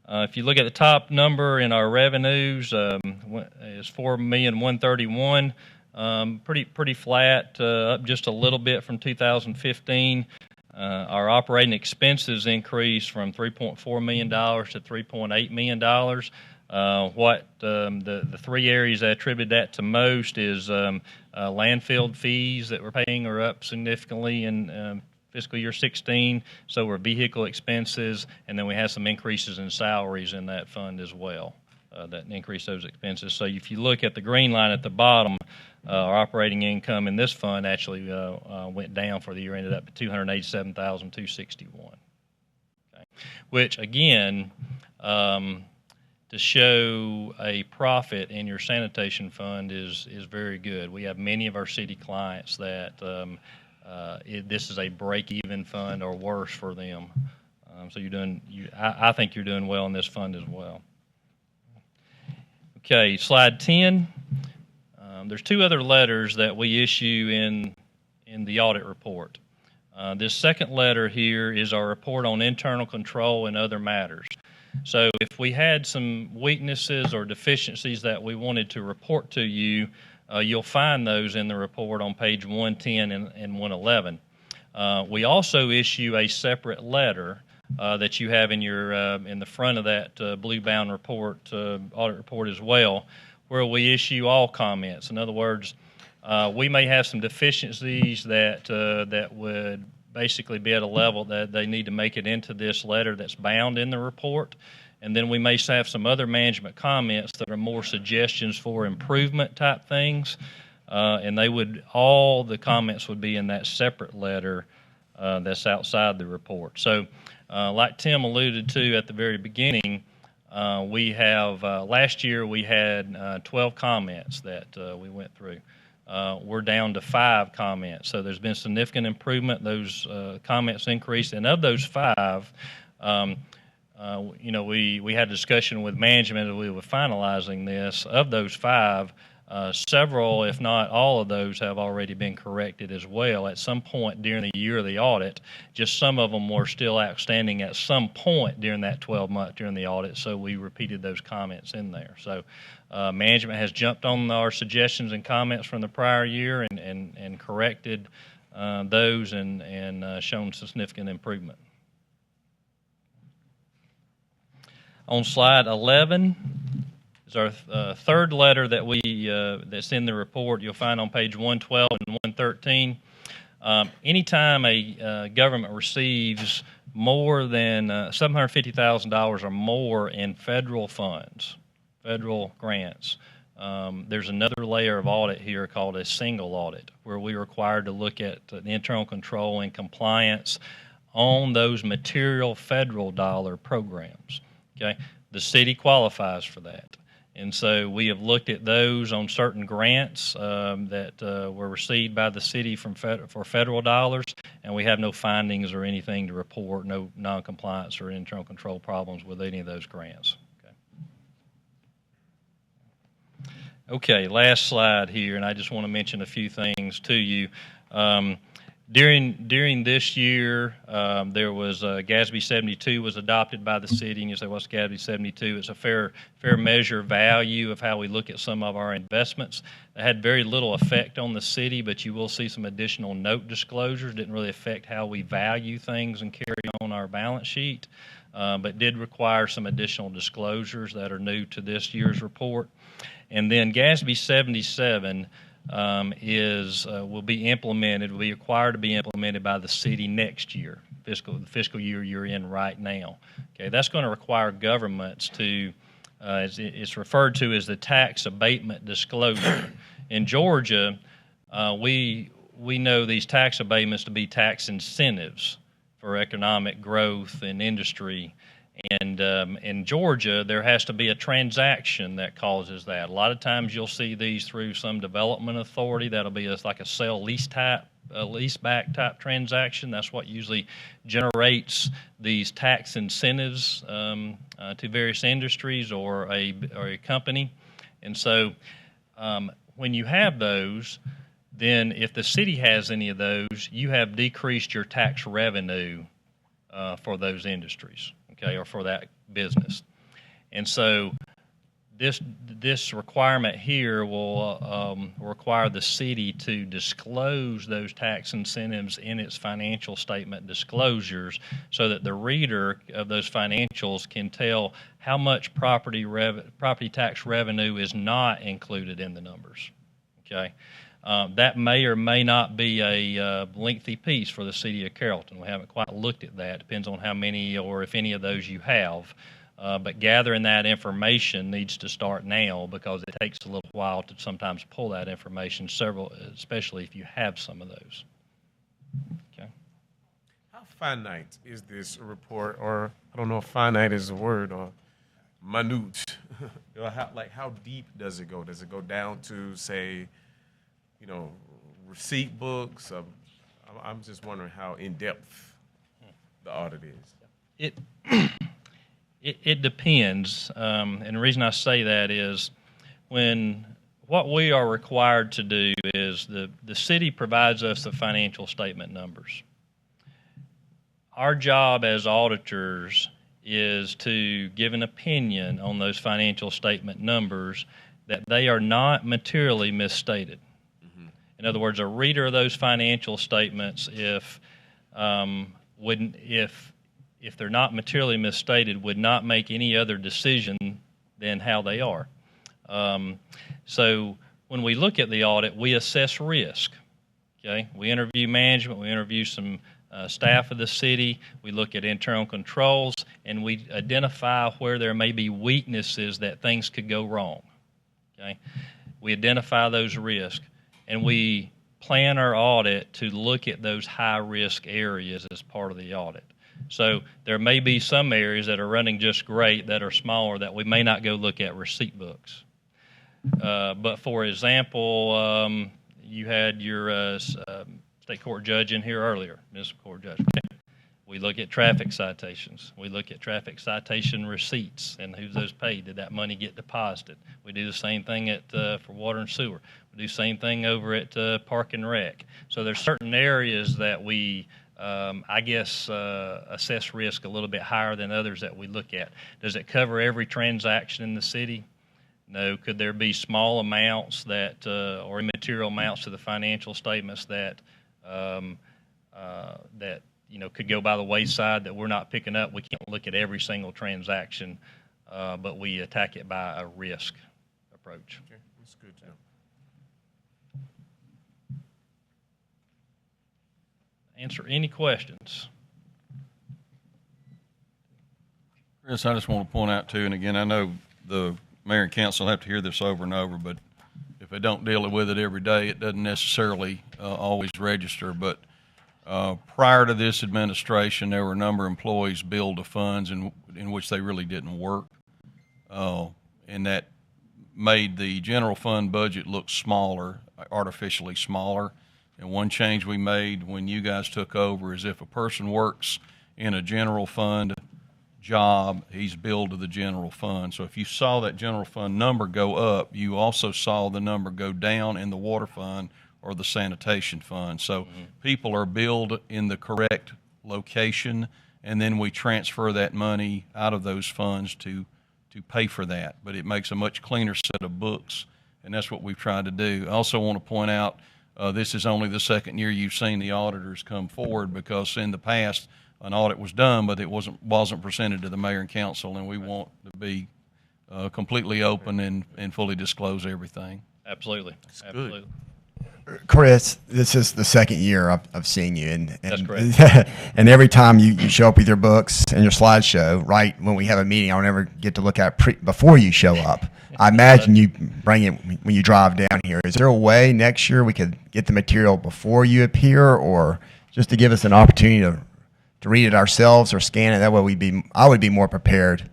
If you look at the top number in our revenues, is $4,131,000, pretty flat, up just a little bit from 2015. Our operating expenses increased from $3.4 million to $3.8 million. The three areas I attribute that to most is landfill fees that we're paying are up significantly in fiscal year 16, so were vehicle expenses, and then we had some increases in salaries in that fund as well that increased those expenses. So if you look at the green line at the bottom, our operating income in this fund actually went down for the year, ended up at $287,261. Okay. Which again, to show a profit in your sanitation fund is very good. We have many of our city clients that this is a break-even fund or worse for them. So I think you're doing well in this fund as well. Okay, slide 10. There's two other letters that we issue in the audit report. This second letter here is our report on internal control and other matters. So if we had some weaknesses or deficiencies that we wanted to report to you, you'll find those in the report on page 110 and 111. We also issue a separate letter that you have in your in the front of that blue-bound report, audit report as well, where we issue all comments. In other words, we may have some deficiencies that would basically be at a level that they need to make it into this letter that's bound in the report. And then we may have some other management comments that are more suggestions for improvement type things. And all the comments would be in that separate letter that's outside the report. So like Tim alluded to at the very beginning, we have, last year we had 12 comments that we went through. We're down to 5 comments. So there's been significant improvement. Those comments increased. And of those 5, we had a discussion with management as we were finalizing this. Of those 5, several, if not all of those, have already been corrected as well at some point during the year of the audit. Just some of them were still outstanding at some point during that 12-month during the audit, so we repeated those comments in there. So management has jumped on our suggestions and comments from the prior year and corrected those and shown significant improvement. On slide 11 is our third letter that that's in the report. You'll find on page 112 and 113. Anytime a government receives more than $750,000 or more in federal funds, federal grants, there's another layer of audit here called a single audit, where we're required to look at the internal control and compliance on those material federal dollar programs. Okay, the city qualifies for that, And so we have looked at those on certain grants that were received by the city for federal dollars, and we have no findings or anything to report, no noncompliance or internal control problems with any of those grants. Okay, last slide here, and I just want to mention a few things to you. During this year, there was GASB 72 was adopted by the city, and you say, what's GASB 72? It's a fair measure value of how we look at some of our investments. It had very little effect on the city, but you will see some additional note disclosures. Didn't really affect how we value things and carry on our balance sheet, but did require some additional disclosures that are new to this year's report. And then GASB 77 will be implemented, will be required to be implemented by the city next year, the fiscal year you're in right now. Okay, that's going to require governments to, it's referred to as the tax abatement disclosure. In Georgia, we know these tax abatements to be tax incentives for economic growth and industry. And in Georgia, there has to be a transaction that causes that. A lot of times you'll see these through some development authority. That'll be like a leaseback type transaction. That's what usually generates these tax incentives to various industries or a company. And so when you have those, then if the city has any of those, you have decreased your tax revenue for those industries. Okay, or for that business. And so this requirement here will require the city to disclose those tax incentives in its financial statement disclosures so that the reader of those financials can tell how much property tax revenue is not included in the numbers. Okay. That may or may not be a lengthy piece for the city of Carrollton. We haven't quite looked at that. Depends on how many or if any of those you have. But gathering that information needs to start now because it takes a little while to sometimes pull that information, especially if you have some of those. Okay. How finite is this report, or I don't know if finite is a word, or minute? How deep does it go? Does it go down to, say, receipt books? I'm just wondering how in-depth the audit is. It depends, and the reason I say that is what we are required to do is the city provides us the financial statement numbers. Our job as auditors is to give an opinion on those financial statement numbers that they are not materially misstated. In other words, a reader of those financial statements, if they're not materially misstated, would not make any other decision than how they are. So when we look at the audit, we assess risk. Okay, we interview management, we interview some staff of the city, we look at internal controls, and we identify where there may be weaknesses that things could go wrong. Okay, we identify those risks. And we plan our audit to look at those high-risk areas as part of the audit. So there may be some areas that are running just great that are smaller that we may not go look at receipt books. But for example, you had your state court judge in here earlier, municipal court judge. We look at traffic citations. We look at traffic citation receipts and who's those paid. Did that money get deposited? We do the same thing for water and sewer. We do the same thing over at Park and Rec. So there's certain areas that we, assess risk a little bit higher than others that we look at. Does it cover every transaction in the city? No. Could there be small amounts that, or immaterial amounts to the financial statements that could go by the wayside that we're not picking up? We can't look at every single transaction, but we attack it by a risk approach. Okay, that's good to know. Answer any questions. Chris, I just want to point out too, and again, I know the mayor and council have to hear this over and over, but if they don't deal with it every day, it doesn't necessarily always register. But prior to this administration, there were a number of employees billed to funds in which they really didn't work, and that made the general fund budget look smaller, artificially smaller. And one change we made when you guys took over is if a person works in a general fund job, he's billed to the general fund. So if you saw that general fund number go up, you also saw the number go down in the water fund or the sanitation fund. So people are billed in the correct location, and then we transfer that money out of those funds to pay for that. But it makes a much cleaner set of books, and that's what we've tried to do. I also want to point out this is only the second year you've seen the auditors come forward, because in the past an audit was done, but it wasn't presented to the mayor and council, and we want to be completely open and fully disclose everything. Absolutely. Absolutely. Chris, this is the second year I've seen you, and That's correct. and every time you show up with your books and your slideshow, right when we have a meeting, I don't ever get to look at before you show up. I imagine you bring it when you drive down here. Is there a way next year we could get the material before you appear, or just to give us an opportunity to read it ourselves or scan it? That way I would be more prepared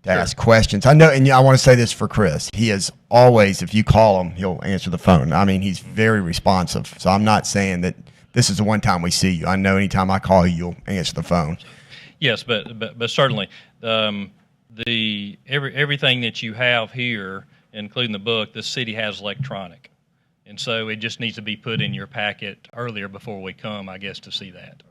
to ask questions. I know, and I want to say this for Chris. He is always, if you call him, he'll answer the phone. I mean, he's very responsive. So I'm not saying that this is the one time we see you. I know anytime I call you, you'll answer the phone. Yes, but certainly everything that you have here, including the book, the city has electronic, and so it just needs to be put in your packet earlier before we come, I guess, to see that.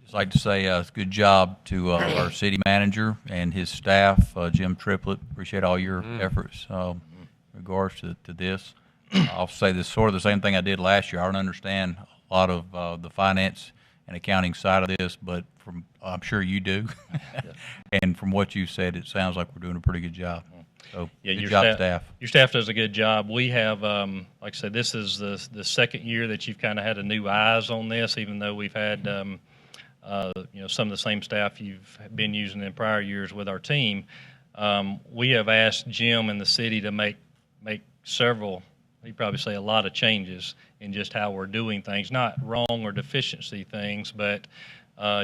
I'd like to say good job to our city manager and his staff, Jim Triplett. Appreciate all your efforts in regards to this. I'll say this sort of the same thing I did last year. I don't understand a lot of the finance and accounting side of this, but I'm sure you do. And from what you said, it sounds like we're doing a pretty good job. So yeah, good job, staff. Your staff does a good job. We have, like I said, this is the second year that you've kind of had a new eyes on this, even though we've had some of the same staff you've been using in prior years with our team. We have asked Jim and the city to make several, you'd probably say a lot of changes in just how we're doing things, not wrong or deficiency things, but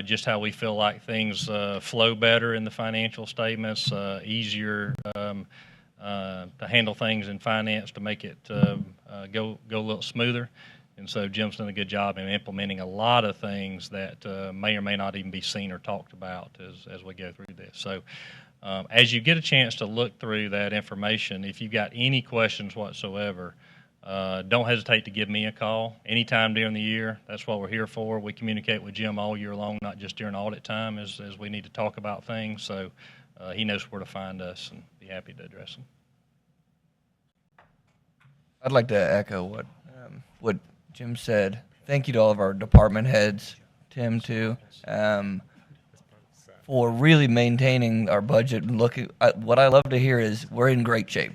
just how we feel like things flow better in the financial statements, easier to handle things in finance to make it go a little smoother. And so Jim's done a good job in implementing a lot of things that may or may not even be seen or talked about as we go through this. So as you get a chance to look through that information, if you've got any questions whatsoever, don't hesitate to give me a call anytime during the year. That's what we're here for. We communicate with Jim all year long, not just during audit time as we need to talk about things. So he knows where to find us and be happy to address them. I'd like to echo what Jim said. Thank you to all of our department heads, Tim too, for really maintaining our budget. And what I love to hear is we're in great shape.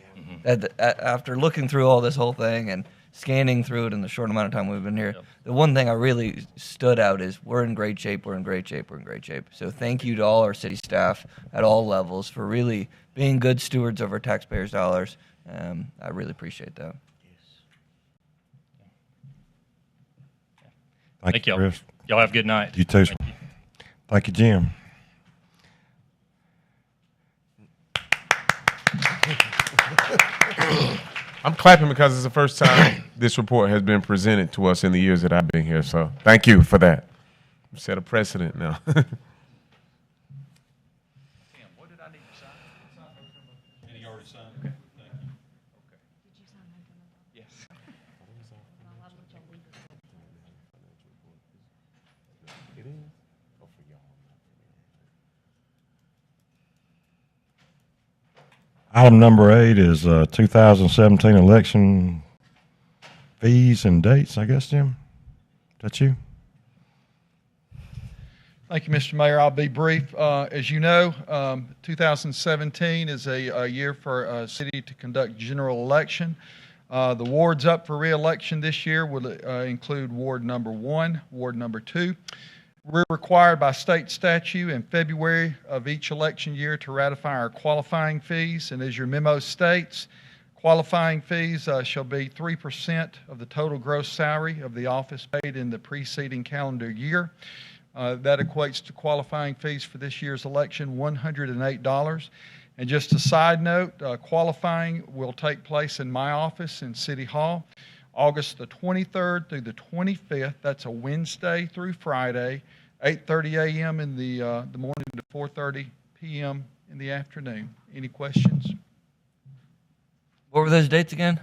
After looking through all this whole thing and scanning through it in the short amount of time we've been here, the one thing I really stood out is we're in great shape, we're in great shape, we're in great shape. So thank you to all our city staff at all levels for really being good stewards of our taxpayers' dollars. I really appreciate that. Thank y'all. Chris. Y'all have a good night. You too. Thank you, Jim. I'm clapping because it's the first time this report has been presented to us in the years that I've been here. So thank you for that. We've set a precedent now. Item number 8 is 2017 election fees and dates, I guess, Jim? That's you? Thank you, Mr. Mayor. I'll be brief. As you know, 2017 is a year for a city to conduct general election. The wards up for re-election this year will include Ward number 1, Ward number 2. We're required by state statute in February of each election year to ratify our qualifying fees, and as your memo states, Qualifying fees shall be 3% of the total gross salary of the office paid in the preceding calendar year. That equates to qualifying fees for this year's election, $108. And just a side note, qualifying will take place in my office in City Hall, August the 23rd through the 25th. That's a Wednesday through Friday, 8:30 a.m. in the morning to 4:30 p.m. in the afternoon. Any questions? What were those dates again?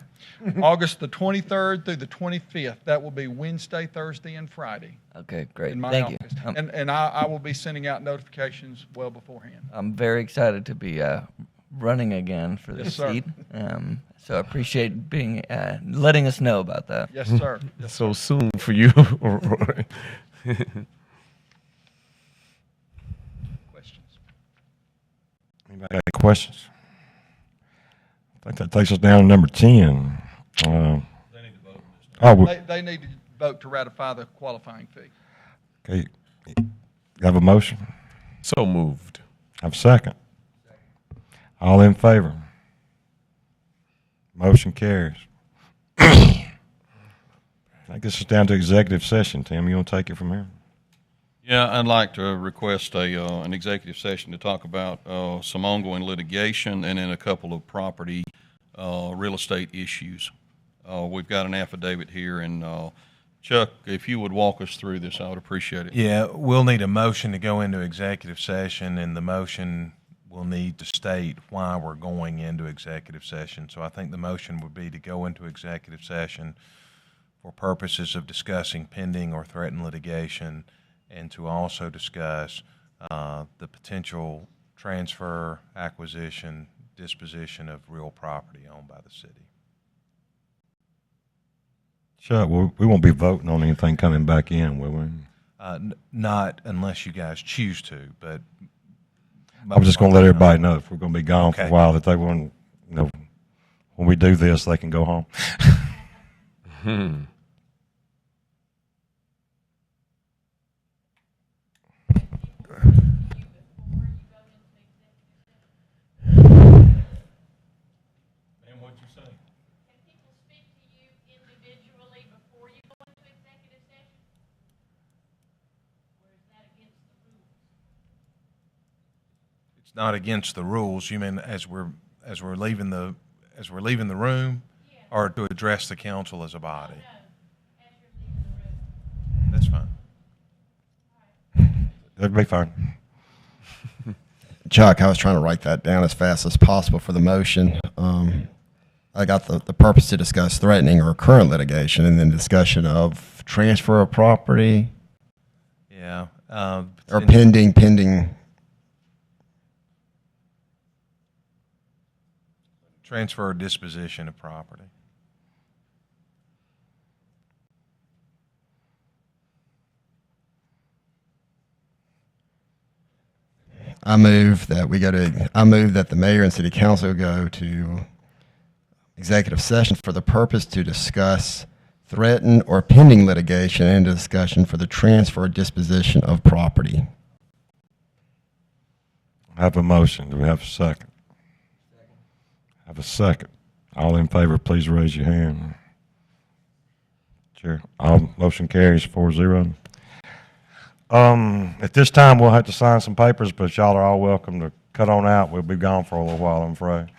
August the 23rd through the 25th. That will be Wednesday, Thursday, and Friday. Okay, great. In my Thank office. you. And I will be sending out notifications well beforehand. I'm very excited to be running again for this Yes, sir. seat. So I appreciate being letting us know about that. Yes, sir. Yes, So soon for you. Questions? Anybody got any questions? I think that takes us down to number 10. They need to vote to ratify the qualifying fee. Okay. You have a motion? So moved. Have a second? All in favor? Motion carries. I think this is down to executive session. Tim, you want to take it from here? Yeah, I'd like to request an executive session to talk about some ongoing litigation and then a couple of property real estate issues. We've got an affidavit here, and Chuck, if you would walk us through this, I would appreciate it. Yeah, we'll need a motion to go into executive session, and the motion will need to state why we're going into executive session. So I think the motion would be to go into executive session for purposes of discussing pending or threatened litigation, and to also discuss the potential transfer, acquisition, disposition of real property owned by the city. Chuck, we won't be voting on anything coming back in, will we? Not unless you guys choose to, but I was just going to let everybody know if we're going to be gone for a Okay. while that they want, when we do this, they can go home. It's not against the rules. You mean as we're leaving the room, or to address the council as a body? That's fine. That'd be fine. Chuck, I was trying to write that down as fast as possible for the motion. I got the purpose to discuss threatening or current litigation, and then discussion of transfer of property. Yeah. Or pending. Transfer or disposition of property. I move that the mayor and city council go to executive session for the purpose to discuss threatened or pending litigation and discussion for the transfer or disposition of property. I have a motion. Do we have a second? Have a second. All in favor, please raise your hand. Sure. All motion carries 4-0. At this time, we'll have to sign some papers, but y'all are all welcome to cut on out. We'll be gone for a little while, I'm afraid.